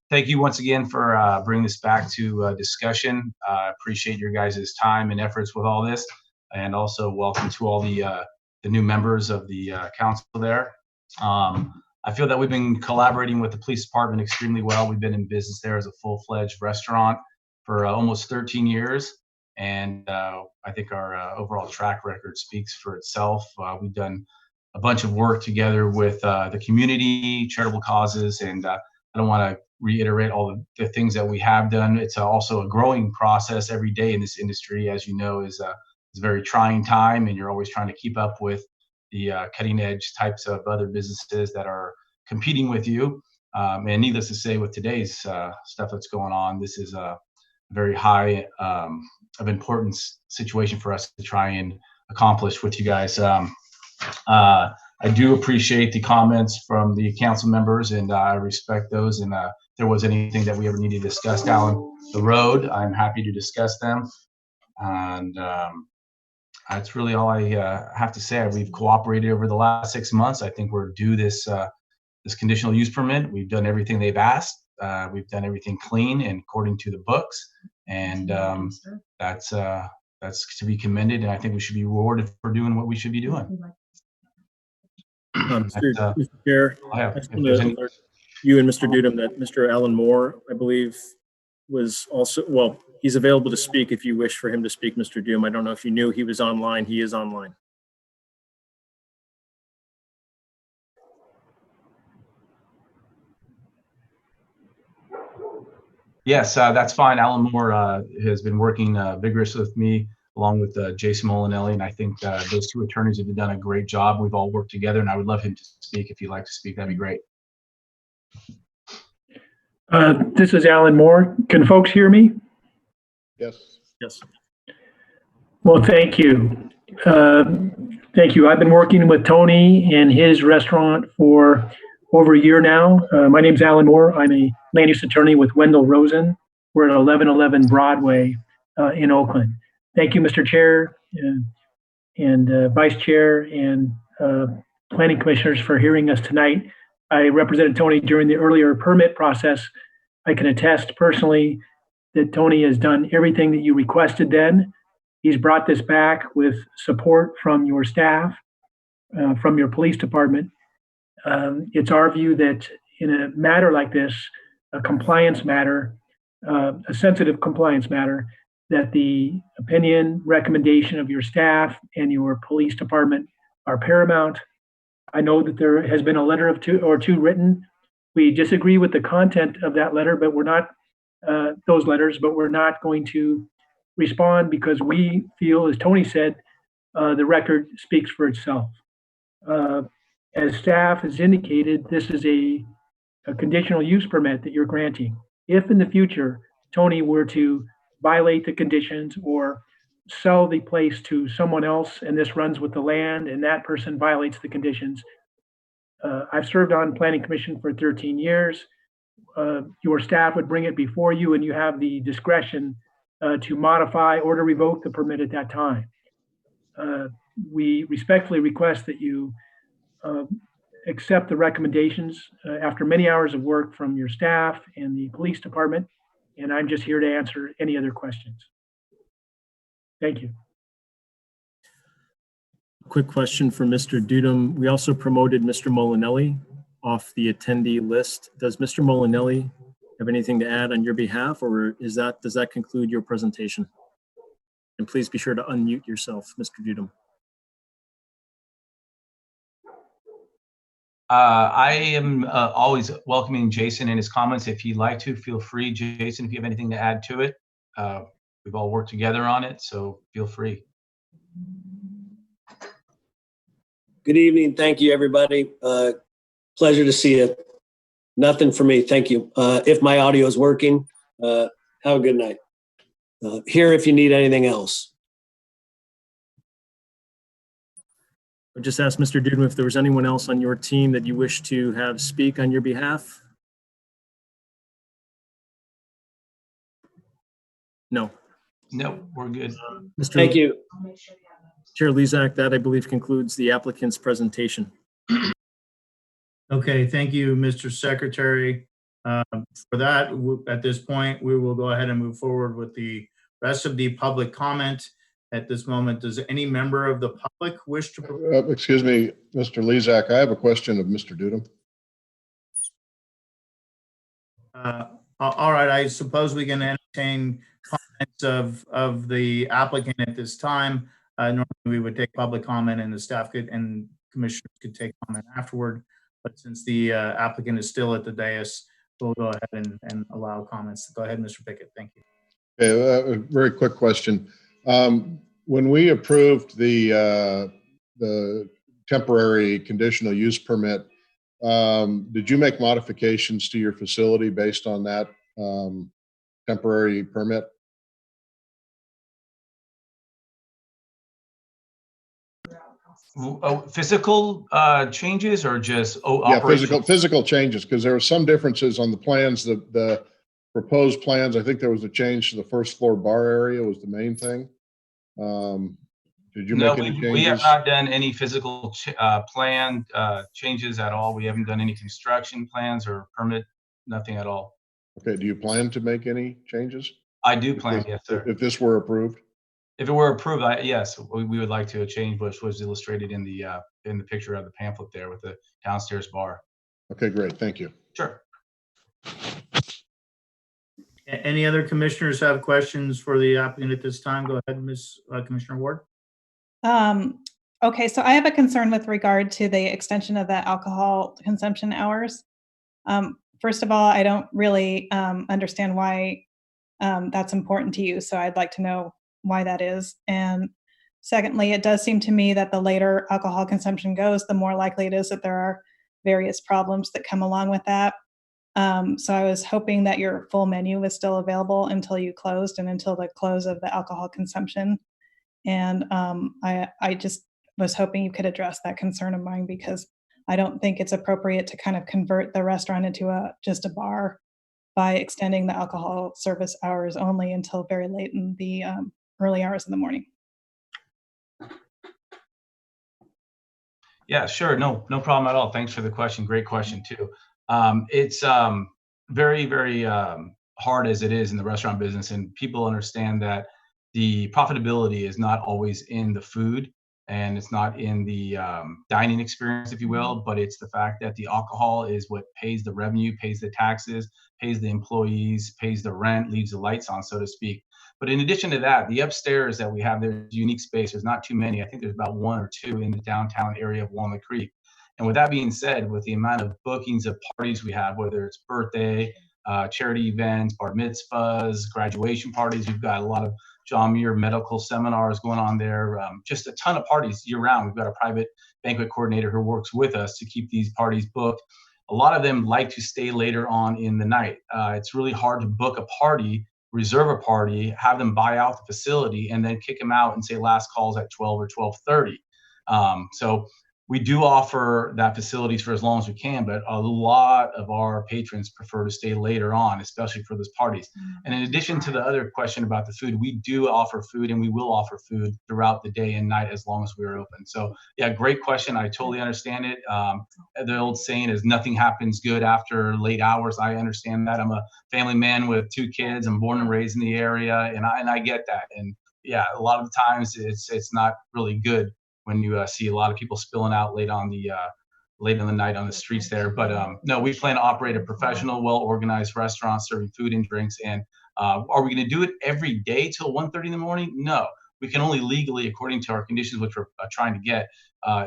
M: thank you once again for bringing this back to discussion. Appreciate your guys' time and efforts with all this, and also welcome to all the new members of the council there. I feel that we've been collaborating with the police department extremely well. We've been in business there as a full-fledged restaurant for almost 13 years, and I think our overall track record speaks for itself. We've done a bunch of work together with the community, charitable causes, and I don't want to reiterate all the things that we have done. It's also a growing process every day in this industry, as you know, is a very trying time, and you're always trying to keep up with the cutting edge types of other businesses that are competing with you. And needless to say, with today's stuff that's going on, this is a very high of importance situation for us to try and accomplish with you guys. I do appreciate the comments from the council members, and I respect those. And if there was anything that we ever need to discuss down the road, I'm happy to discuss them. And that's really all I have to say. We've cooperated over the last 6 months. I think we're due this conditional use permit. We've done everything they've asked. We've done everything clean and according to the books, and that's to be commended. And I think we should be rewarded for doing what we should be doing.
A: Mr. Chair, I
M: if
A: just want
M: there's
A: to
M: any-
A: alert you and Mr. Dudum that Mr. Alan Moore, I believe, was also, well, he's available to speak if you wish for him to speak, Mr. Dudum. I don't know if you knew he was online. He is online.
M: Yes, that's fine. Alan Moore has been working vigorously with me, along with Jason Molinelli, and I think those two attorneys have done a great job. We've all worked together, and I would love him to speak. If he'd like to speak, that'd be great.
N: This is Alan Moore. Can folks hear me?
B: Yes.
A: Yes.
N: Well, thank you. Thank you. I've been working with Tony and his restaurant for over a year now. My name's Alan Moore. I'm a land use attorney with Wendell Rosen. We're at 1111 Broadway in Oakland. Thank you, Mr. Chair and Vice Chair and Planning Commissioners for hearing us tonight. I represented Tony during the earlier permit process. I can attest personally that Tony has done everything that you requested then. He's brought this back with support from your staff, from your police department. It's our view that in a matter like this, a compliance matter, a sensitive compliance matter, that the opinion, recommendation of your staff and your police department are paramount. I know that there has been a letter of two written. We disagree with the content of that letter, but we're not those letters, but we're not going to respond because we feel, as Tony said, the record speaks for itself. As staff has indicated, this is a conditional use permit that you're granting. If in the future Tony were to violate the conditions or sell the place to someone else and this runs with the land and that person violates the conditions, I've served on planning commission for 13 years. Your staff would bring it before you and you have the discretion to modify or to revoke the permit at that time. We respectfully request that you accept the recommendations after many hours of work from your staff and the police department, and I'm just here to answer any other questions. Thank you.
A: Quick question for Mr. Dudum. We also promoted Mr. Molinelli off the attendee list. Does Mr. Molinelli have anything to add on your behalf, or does that conclude your presentation? And please be sure to unmute yourself, Mr. Dudum.
M: I am always welcoming Jason and his comments. If he'd like to, feel free. Jason, if you have anything to add to it. We've all worked together on it, so feel free.
O: Good evening. Thank you, everybody. Pleasure to see you. Nothing for me. Thank you. If my audio is working, have a good night. Here if you need anything else.
A: I just asked Mr. Dudem if there was anyone else on your team that you wish to have speak on your behalf. No.
M: No, we're good.
A: Mr.
O: Thank you.
A: Chair Lezak, that I believe concludes the applicant's presentation.
F: Okay, thank you, Mr. Secretary. For that, at this point, we will go ahead and move forward with the rest of the public comment. At this moment, does any member of the public wish to?
B: Excuse me, Mr. Lezak, I have a question of Mr. Dudem.
F: All right, I suppose we can entertain comments of the applicant at this time. Normally we would take public comment and the staff could and commissioners could take comment afterward. But since the applicant is still at the dais, we'll go ahead and allow comments. Go ahead, Mr. Pickett. Thank you.
B: Okay, a very quick question. When we approved the temporary conditional use permit, did you make modifications to your facility based on that temporary permit?
M: Physical changes or just
B: Yeah,
M: operational?
B: physical changes, because there were some differences on the plans, the proposed plans. I think there was a change to the first floor bar area was the main thing. Did you make any changes?
M: We have not done any physical plan changes at all. We haven't done any construction plans or permit, nothing at all.
B: Okay, do you plan to make any changes?
M: I do plan, yes, sir.
B: If this were approved?
M: If it were approved, yes, we would like to change which was illustrated in the picture of the pamphlet there with the downstairs bar.
B: Okay, great, thank you.
M: Sure.
F: Any other commissioners have questions for the applicant at this time? Go ahead, Ms. Commissioner Ward.
D: Okay, so I have a concern with regard to the extension of the alcohol consumption hours. First of all, I don't really understand why that's important to you, so I'd like to know why that is. And secondly, it does seem to me that the later alcohol consumption goes, the more likely it is that there are various problems that come along with that. So I was hoping that your full menu was still available until you closed and until the close of the alcohol consumption. And I just was hoping you could address that concern of mine, because I don't think it's appropriate to kind of convert the restaurant into just a bar by extending the alcohol service hours only until very late in the early hours in the morning.
M: Yeah, sure. No problem at all. Thanks for the question. Great question too. It's very, very hard as it is in the restaurant business, and people understand that the profitability is not always in the food and it's not in the dining experience, if you will, but it's the fact that the alcohol is what pays the revenue, pays the taxes, pays the employees, pays the rent, leaves the lights on, so to speak. But in addition to that, the upstairs that we have there is unique space. There's not too many. I think there's about one or two in the downtown area of Walnut Creek. And with that being said, with the amount of bookings of parties we have, whether it's birthday, charity events, bar mitzvahs, graduation parties, we've got a lot of John Muir medical seminars going on there, just a ton of parties year round. We've got a private banquet coordinator who works with us to keep these parties booked. A lot of them like to stay later on in the night. It's really hard to book a party, reserve a party, have them buy out the facility, and then kick them out and say last calls at 12 or 12:30. So we do offer that facilities for as long as we can, but a lot of our patrons prefer to stay later on, especially for those parties. And in addition to the other question about the food, we do offer food, and we will offer food throughout the day and night as long as we're open. So yeah, great question. I totally understand it. The old saying is nothing happens good after late hours. I understand that. I'm a family man with 2 kids. I'm born and raised in the area, and I get that. And yeah, a lot of the times it's not really good when you see a lot of people spilling out late in the night on the streets there. But no, we plan to operate a professional, well-organized restaurant serving food and drinks. And are we going to do it every day till 1:30 in the morning? No, we can only legally, according to our conditions, which we're trying to get,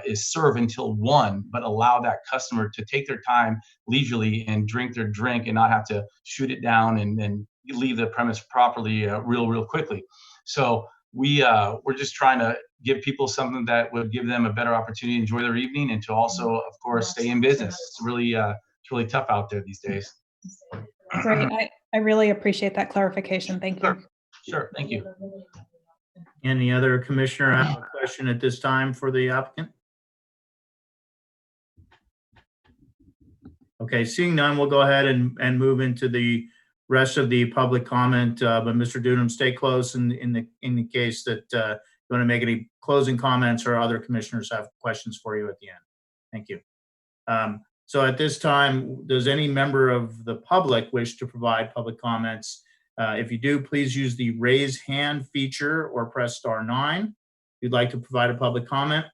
M: is serve until 1, but allow that customer to take their time leisurely and drink their drink and not have to shoot it down and leave the premise properly real quickly. So we're just trying to give people something that would give them a better opportunity to enjoy their evening and to also, of course, stay in business. It's really tough out there these days.
D: Great. I really appreciate that clarification. Thank you.
M: Sure. Thank you.
F: Any other commissioner have a question at this time for the applicant? Okay, seeing none, we'll go ahead and move into the rest of the public comment. But Mr. Dunham, stay close in the case that you want to make any closing comments or other commissioners have questions for you at the end. Thank you. So at this time, does any member of the public wish to provide public comments? If you do, please use the raise hand feature or press *9 if you'd like to provide a public comment.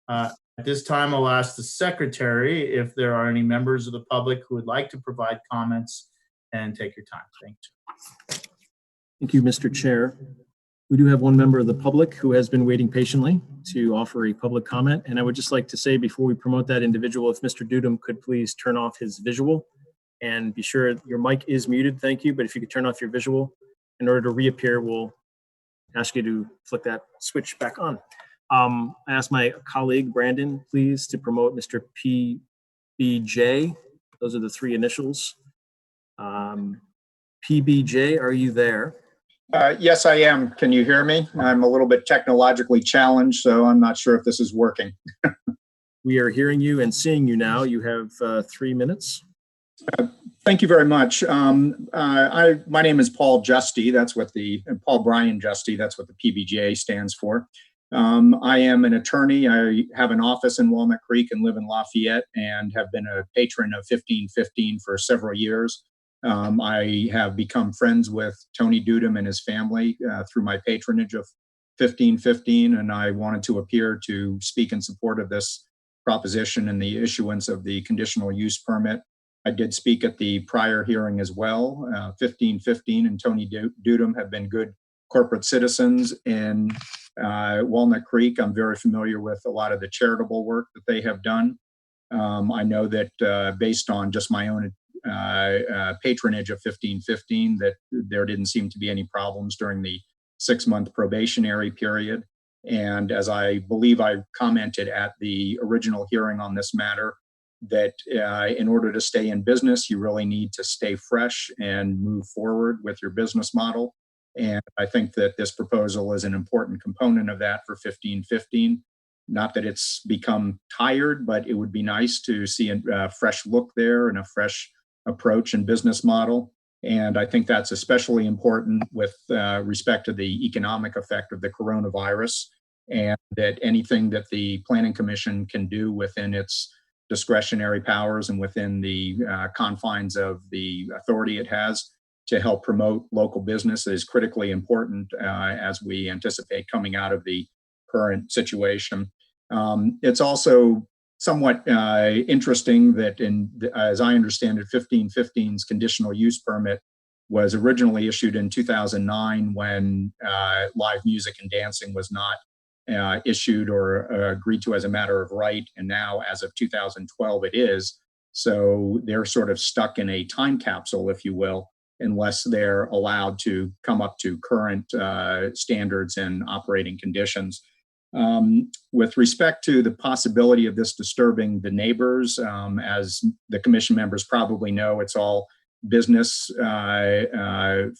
F: At this time, I'll ask the secretary if there are any members of the public who would like to provide comments, and take your time. Thank you.
A: Thank you, Mr. Chair. We do have one member of the public who has been waiting patiently to offer a public comment. And I would just like to say before we promote that individual, if Mr. Dudum could please turn off his visual and be sure your mic is muted. Thank you. But if you could turn off your visual in order to reappear, we'll ask you to flick that switch back on. I ask my colleague, Brandon, please, to promote Mr. PBJ. Those are the three initials. PBJ, are you there?
P: Yes, I am. Can you hear me? I'm a little bit technologically challenged, so I'm not sure if this is working.
A: We are hearing you and seeing you now. You have 3 minutes.
P: Thank you very much. My name is Paul Justy. That's what Paul Brian Justy. That's what the PBJ stands for. I am an attorney. I have an office in Walnut Creek and live in Lafayette, and have been a patron of 1515 for several years. I have become friends with Tony Dudum and his family through my patronage of 1515, and I wanted to appear to speak in support of this proposition and the issuance of the conditional use permit. I did speak at the prior hearing as well. 1515 and Tony Dudum have been good corporate citizens in Walnut Creek. I'm very familiar with a lot of the charitable work that they have done. I know that based on just my own patronage of 1515, that there didn't seem to be any problems during the 6-month probationary period. And as I believe I commented at the original hearing on this matter, that in order to stay in business, you really need to stay fresh and move forward with your business model. And I think that this proposal is an important component of that for 1515. Not that it's become tired, but it would be nice to see a fresh look there and a fresh approach and business model. And I think that's especially important with respect to the economic effect of the coronavirus, and that anything that the Planning Commission can do within its discretionary powers and within the confines of the authority it has to help promote local business is critically important as we anticipate coming out of the current situation. It's also somewhat interesting that as I understand it, 1515's conditional use permit was originally issued in 2009 when live music and dancing was not issued or agreed to as a matter of right. And now as of 2012, it is. So they're sort of stuck in a time capsule, if you will, unless they're allowed to come up to current standards and operating conditions. With respect to the possibility of this disturbing the neighbors, as the commission members probably know, it's all business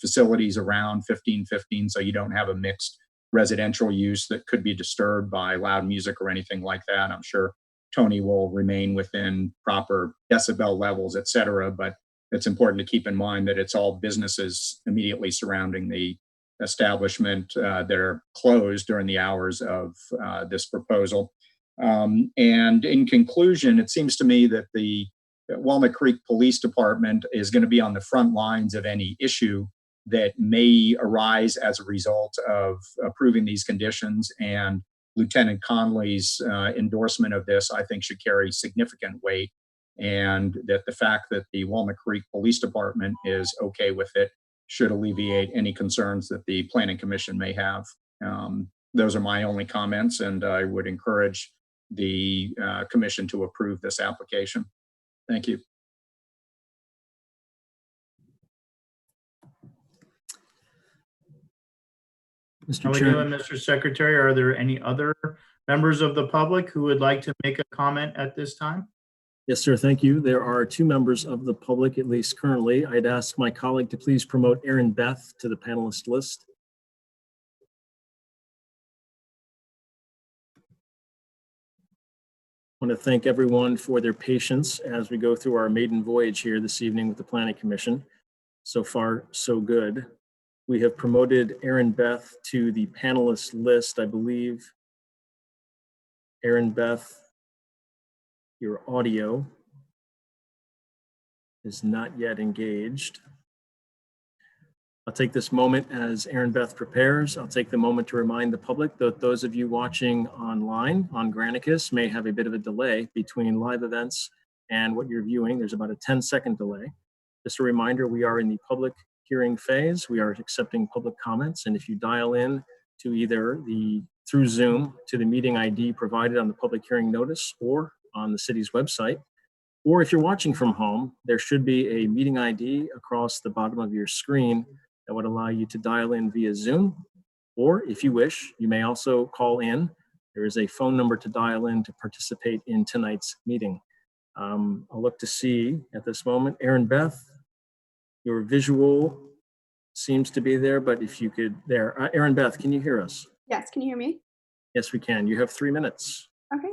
P: facilities around 1515, so you don't have a mixed residential use that could be disturbed by loud music or anything like that. I'm sure Tony will remain within proper decibel levels, et cetera, but it's important to keep in mind that it's all businesses immediately surrounding the establishment that are closed during the hours of this proposal. And in conclusion, it seems to me that the Walnut Creek Police Department is going to be on the front lines of any issue that may arise as a result of approving these conditions. And Lieutenant Conley's endorsement of this, I think, should carry significant weight. And that the fact that the Walnut Creek Police Department is okay with it should alleviate any concerns that the Planning Commission may have. Those are my only comments, and I would encourage the Commission to approve this application. Thank you.
F: How are we doing, Mr. Secretary? Are there any other members of the public who would like to make a comment at this time?
A: Yes, sir. Thank you. There are 2 members of the public, at least currently. I'd ask my colleague to please promote Aaron Beth to the panelist list. want to thank everyone for their patience as we go through our maiden voyage here this evening with the Planning Commission. So far, so good. We have promoted Erin Beth to the panelist list, I believe. Erin Beth, your audio is not yet engaged. I'll take this moment as Erin Beth prepares. I'll take the moment to remind the public that those of you watching online on Granicus may have a bit of a delay between live events and what you're viewing. There's about a 10-second delay. Just a reminder, we are in the public hearing phase. We are accepting public comments. And if you dial in to either through Zoom to the meeting ID provided on the public hearing notice or on the city's website, or if you're watching from home, there should be a meeting ID across the bottom of your screen that would allow you to dial in via Zoom. Or if you wish, you may also call in. There is a phone number to dial in to participate in tonight's meeting. I'll look to see at this moment, Erin Beth, your visual seems to be there, but if you could, there. Erin Beth, can you hear us?
Q: Yes, can you hear me?
A: Yes, we can. You have 3 minutes.
Q: Okay.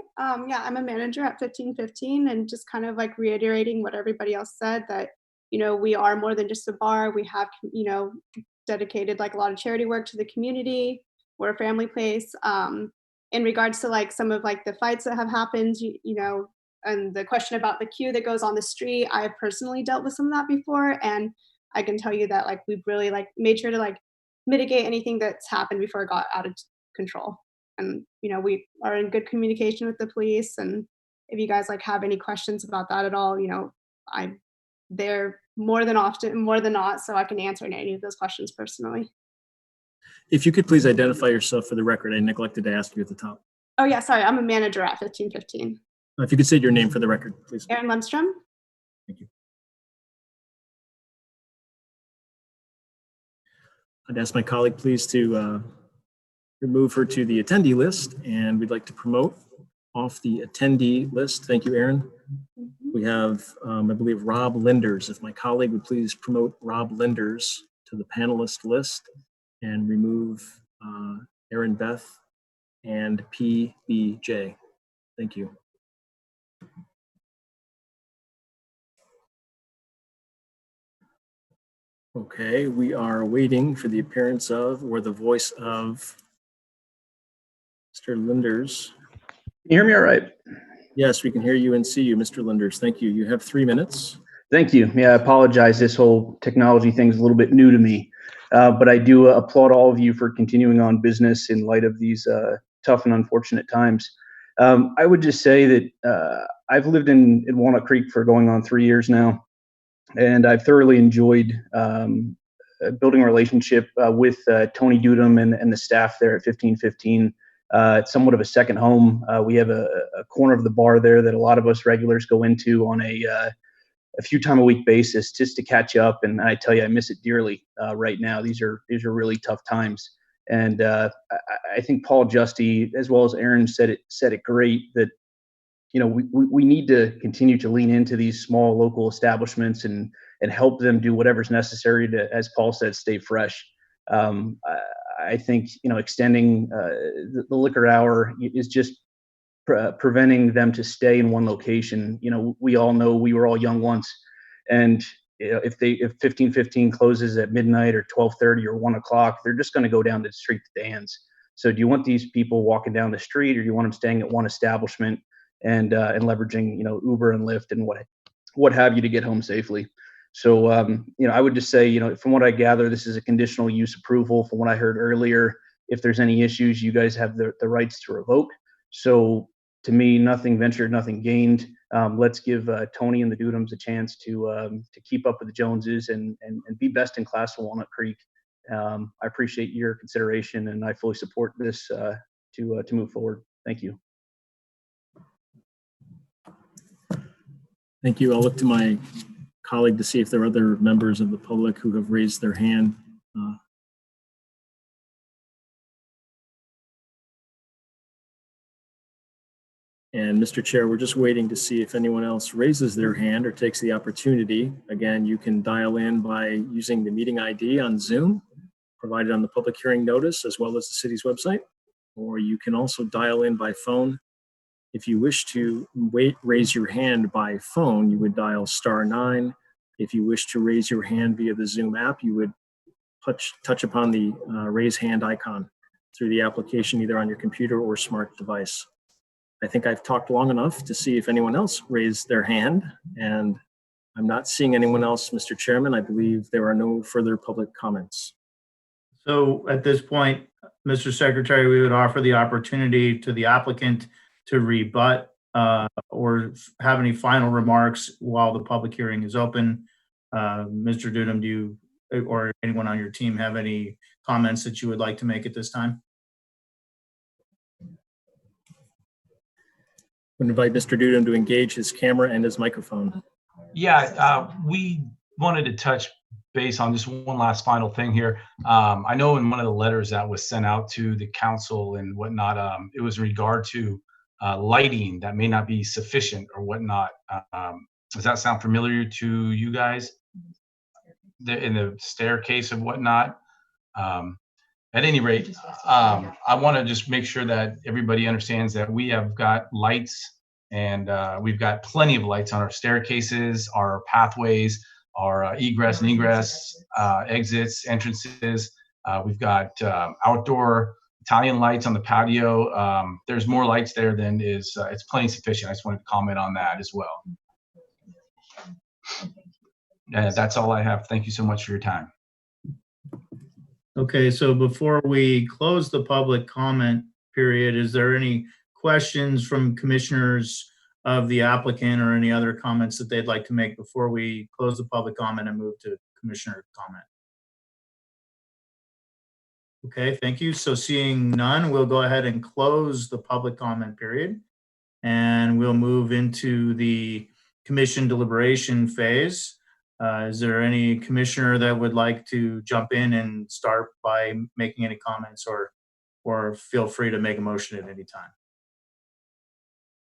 Q: Yeah, I'm a manager at 1515, and just kind of like reiterating what everybody else said, that, you know, we are more than just a bar. We have, you know, dedicated like a lot of charity work to the community. We're a family place. In regards to like some of like the fights that have happened, you know, and the question about the queue that goes on the street, I've personally dealt with some of that before, and I can tell you that like we've really like made sure to like mitigate anything that's happened before it got out of control. And, you know, we are in good communication with the police. And if you guys like have any questions about that at all, you know, I'm there more than not, so I can answer any of those questions personally.
A: If you could please identify yourself for the record, I neglected to ask you at the top.
Q: Oh yeah, sorry, I'm a manager at 1515.
A: If you could say your name for the record, please.
Q: Erin Lundstrom.
A: Thank you. I'd ask my colleague please to remove her to the attendee list, and we'd like to promote off the attendee list. Thank you, Erin. We have, I believe, Rob Linders. If my colleague would please promote Rob Linders to the panelist list and remove Erin Beth and PBJ. Thank you. Okay, we are waiting for the appearance of, or the voice of, Mr. Linders.
R: Can you hear me all right?
A: Yes, we can hear you and see you, Mr. Linders. Thank you. You have 3 minutes.
R: Thank you. Yeah, I apologize. This whole technology thing is a little bit new to me, but I do applaud all of you for continuing on business in light of these tough and unfortunate times. I would just say that I've lived in Walnut Creek for going on 3 years now, and I've thoroughly enjoyed building a relationship with Tony Dudum and the staff there at 1515. It's somewhat of a second home. We have a corner of the bar there that a lot of us regulars go into on a few time a week basis just to catch up. And I tell you, I miss it dearly right now. These are really tough times. And I think Paul Justy, as well as Erin, said it great that, you know, we need to continue to lean into these small local establishments and help them do whatever's necessary to, as Paul said, stay fresh. I think, you know, extending the liquor hour is just preventing them to stay in one location. You know, we all know we were all young once, and you know, if 1515 closes at midnight or 12:30 or 1 o'clock, they're just going to go down the street to Dan's. So do you want these people walking down the street, or do you want them staying at one establishment and leveraging, you know, Uber and Lyft and what have you to get home safely? So, you know, I would just say, you know, from what I gather, this is a conditional use approval. From what I heard earlier, if there's any issues, you guys have the rights to revoke. So to me, nothing ventured, nothing gained. Let's give Tony and the Dudums a chance to keep up with the Joneses and be best in class in Walnut Creek. I appreciate your consideration, and I fully support this to move forward. Thank you.
A: Thank you. I'll look to my colleague to see if there are other members of the public who have raised their hand. And Mr. Chair, we're just waiting to see if anyone else raises their hand or takes the opportunity. Again, you can dial in by using the meeting ID on Zoom, provided on the public hearing notice, as well as the city's website, or you can also dial in by phone If you wish to raise your hand by phone, you would dial *9. If you wish to raise your hand via the Zoom app, you would touch upon the raise hand icon through the application, either on your computer or smart device. I think I've talked long enough to see if anyone else raised their hand, and I'm not seeing anyone else, Mr. Chairman. I believe there are no further public comments.
F: So at this point, Mr. Secretary, we would offer the opportunity to the applicant to rebut or have any final remarks while the public hearing is open. Mr. Dudum, do you or anyone on your team have any comments that you would like to make at this time?
A: Would invite Mr. Dudum to engage his camera and his microphone.
M: Yeah, we wanted to touch base on just one last final thing here. I know in one of the letters that was sent out to the council and whatnot, it was in regard to lighting that may not be sufficient or whatnot. Does that sound familiar to you guys? In the staircase and whatnot. At any rate, I want to just make sure that everybody understands that we have got lights, and we've got plenty of lights on our staircases, our pathways, our egress and ingress, exits, entrances. We've got outdoor Italian lights on the patio. There's more lights there than is, it's plenty sufficient. I just wanted to comment on that as well. That's all I have. Thank you so much for your time.
F: Okay, so before we close the public comment period, is there any questions from commissioners of the applicant or any other comments that they'd like to make before we close the public comment and move to commissioner comment? Okay, thank you. So seeing none, we'll go ahead and close the public comment period, and we'll move into the commission deliberation phase. Is there any commissioner that would like to jump in and start by making any comments, or feel free to make a motion at any time?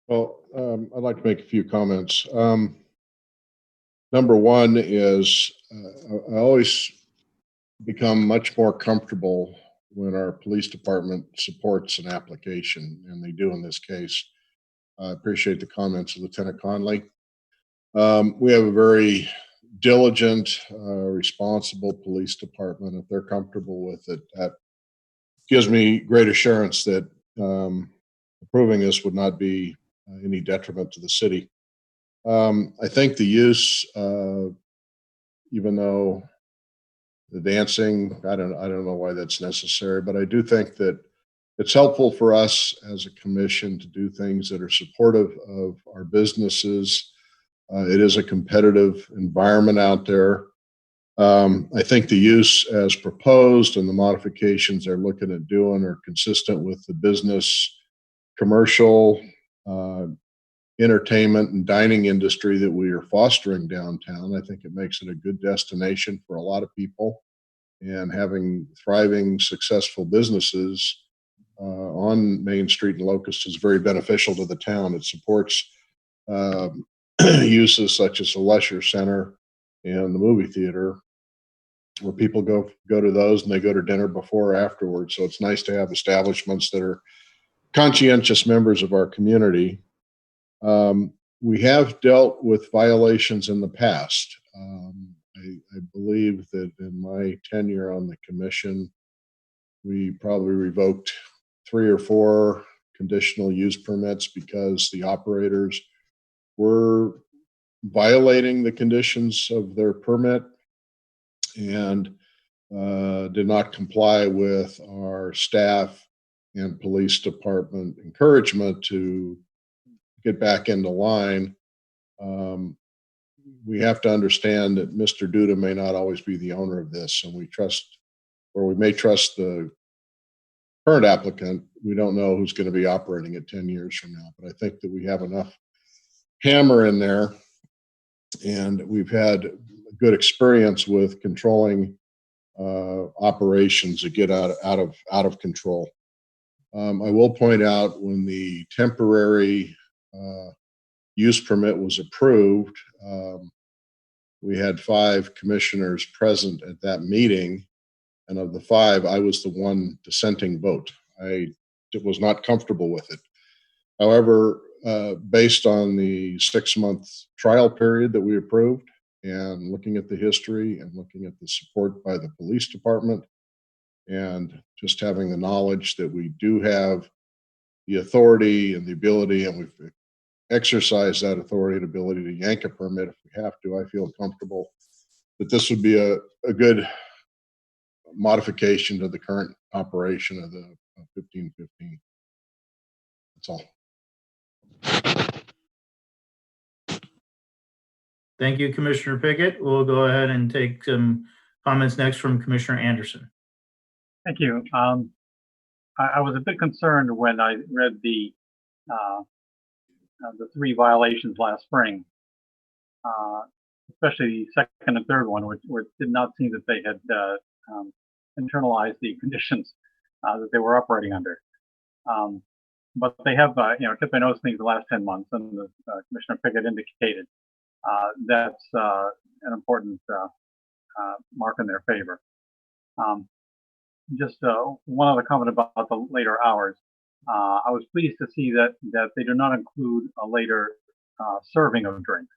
B: Well, I'd like to make a few comments. Number one is I always become much more comfortable when our police department supports an application, and they do in this case. I appreciate the comments of Lieutenant Conley. We have a very diligent, responsible police department. If they're comfortable with it, that gives me great assurance that approving this would not be any detriment to the city. I think the use, even though the dancing, I don't know why that's necessary, but I do think that it's helpful for us as a commission to do things that are supportive of our businesses. It is a competitive environment out there. I think the use as proposed and the modifications they're looking at doing are consistent with the business, commercial, entertainment and dining industry that we are fostering downtown. I think it makes it a good destination for a lot of people, and having thriving, successful businesses on Main Street and Locust is very beneficial to the town. It supports uses such as the leisure center and the movie theater, where people go to those and they go to dinner before or afterwards. So it's nice to have establishments that are conscientious members of our community. We have dealt with violations in the past. I believe that in my tenure on the commission, we probably revoked 3 or 4 conditional use permits because the operators were violating the conditions of their permit and did not comply with our staff and police department encouragement to get back into line. We have to understand that Mr. Duda may not always be the owner of this, and we trust, or we may trust the current applicant. We don't know who's going to be operating it 10 years from now, but I think that we have enough hammer in there, and we've had good experience with controlling operations that get out of control. I will point out, when the temporary use permit was approved, we had 5 commissioners present at that meeting, and of the 5, I was the one dissenting vote. I was not comfortable with it. However, based on the 6-month trial period that we approved, and looking at the history and looking at the support by the police department, and just having the knowledge that we do have the authority and the ability, and we've exercised that authority and ability to yank a permit if we have to, I feel comfortable that this would be a good modification to the current operation of the 1515. That's all.
F: Thank you, Commissioner Pickett. We'll go ahead and take some comments next from Commissioner Anderson.
L: Thank you. I was a bit concerned when I read the 3 violations last spring, especially the second and third one, which did not seem that they had internalized the conditions that they were operating under. But they have, kept their nose clean the last 10 months, and Commissioner Pickett indicated that's an important mark in their favor. Just one other comment about the later hours. I was pleased to see that they do not include a later serving of drinks.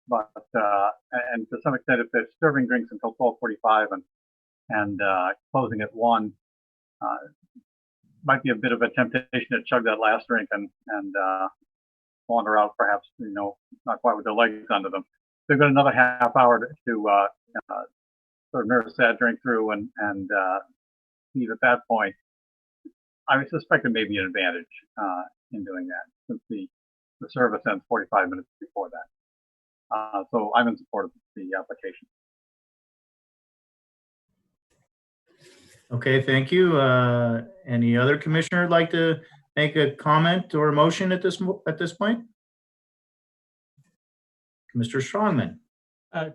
L: But and to some extent, if they're serving drinks until 12:45 and closing at 1, might be a bit of a temptation to chug that last drink and wander out, perhaps, not quite with their legs under them. They've got another half hour to sort of nurse that drink through and leave at that point. I would suspect there may be an advantage in doing that, since the service ends 45 minutes before that. So I'm in support of the application.
F: Okay, thank you. Any other commissioner would like to make a comment or a motion at this point? Mr. Strongman.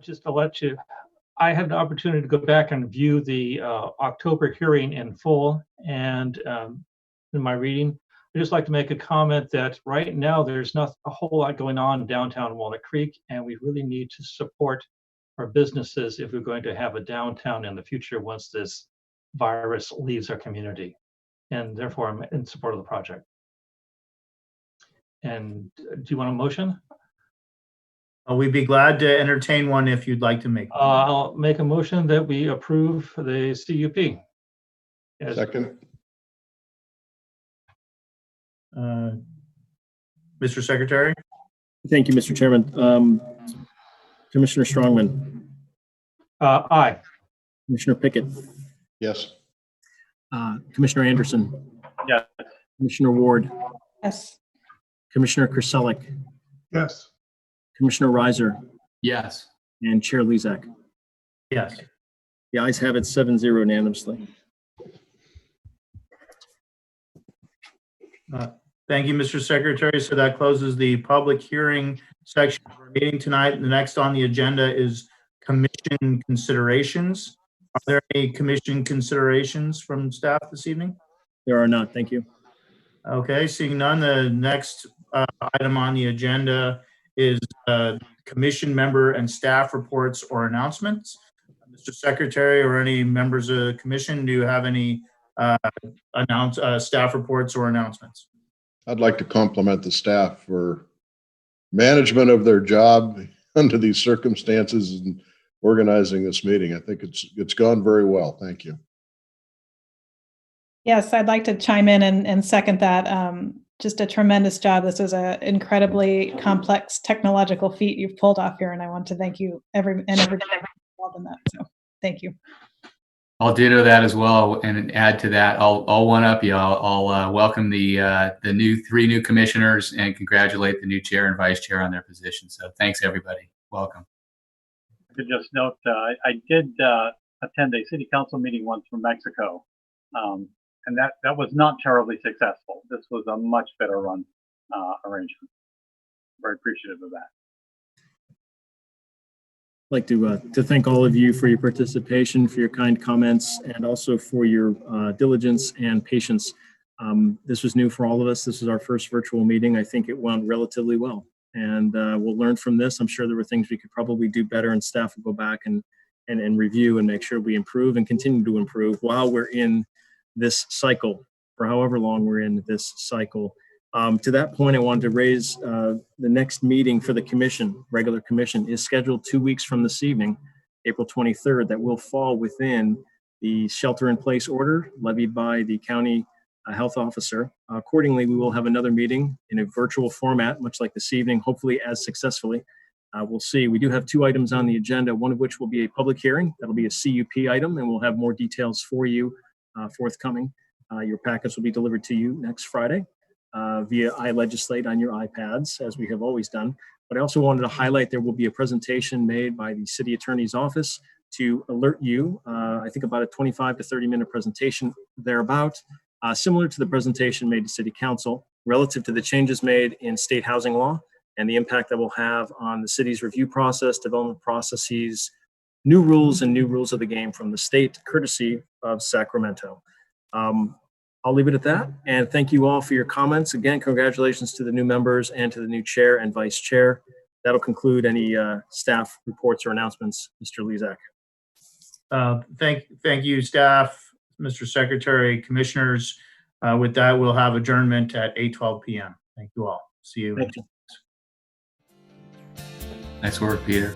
E: Just to let you, I had the opportunity to go back and view the October hearing in full, and in my reading, I'd just like to make a comment that right now there's not a whole lot going on in downtown Walnut Creek, and we really need to support our businesses if we're going to have a downtown in the future once this virus leaves our community. And therefore, I'm in support of the project. And do you want a motion?
F: We'd be glad to entertain one if you'd like to make one.
E: I'll make a motion that we approve the CUP.
B: Second.
F: Mr. Secretary?
A: Thank you, Mr. Chairman. Commissioner Strongman.
E: Aye.
A: Commissioner Pickett.
B: Yes.
A: Commissioner Anderson.
L: Yes.
A: Commissioner Ward.
D: Yes.
A: Commissioner Krasalik.
M: Yes.
A: Commissioner Reiser.
C: Yes.
A: And Chair Lezak.
F: Yes.
A: The ayes have it 7-0 unanimously.
F: Thank you, Mr. Secretary. So that closes the public hearing section of our meeting tonight. The next on the agenda is commission considerations. Are there any commission considerations from staff this evening?
A: There are not. Thank you.
F: Okay, seeing none, the next item on the agenda is commission member and staff reports or announcements. Mr. Secretary or any members of the commission, do you have any staff reports or announcements?
B: I'd like to compliment the staff for management of their job under these circumstances and organizing this meeting. I think it's gone very well. Thank you.
D: Yes, I'd like to chime in and second that. Just a tremendous job. This is an incredibly complex technological feat you've pulled off here, and I want to thank you everybody involved in that. So thank you.
C: I'll ditto that as well, and add to that, I'll one up you. I'll welcome the 3 new commissioners and congratulate the new chair and vice chair on their positions. So thanks, everybody. Welcome.
L: I could just note, I did attend a city council meeting once from Mexico, and that was not terribly successful. This was a much better run arrangement. Very appreciative of that.
A: I'd like to thank all of you for your participation, for your kind comments, and also for your diligence and patience. This was new for all of us. This is our first virtual meeting. I think it went relatively well, and we'll learn from this. I'm sure there were things we could probably do better, and staff will go back and review and make sure we improve and continue to improve while we're in this cycle, for however long we're in this cycle. To that point, I wanted to raise the next meeting for the commission, regular commission, is scheduled 2 weeks from this evening, April 23rd. That will fall within the shelter-in-place order levied by the county health officer. Accordingly, we will have another meeting in a virtual format, much like this evening, hopefully as successfully. We'll see. We do have 2 items on the agenda, one of which will be a public hearing. That'll be a CUP item, and we'll have more details for you forthcoming. Your packets will be delivered to you next Friday via iLegislate on your iPads, as we have always done. But I also wanted to highlight there will be a presentation made by the city attorney's office to alert you, I think about a 25 to 30-minute presentation thereabout, similar to the presentation made to City Council relative to the changes made in state housing law and the impact that will have on the city's review process, development processes, new rules of the game from the state, courtesy of Sacramento. I'll leave it at that. And thank you all for your comments. Again, congratulations to the new members and to the new chair and vice chair. That'll conclude any staff reports or announcements. Mr. Lezak.
F: Thank you, staff, Mr. Secretary, commissioners. With that, we'll have adjournment at 8:12 p.m. Thank you all. See you.
A: Thank you.
C: Nice work, Peter.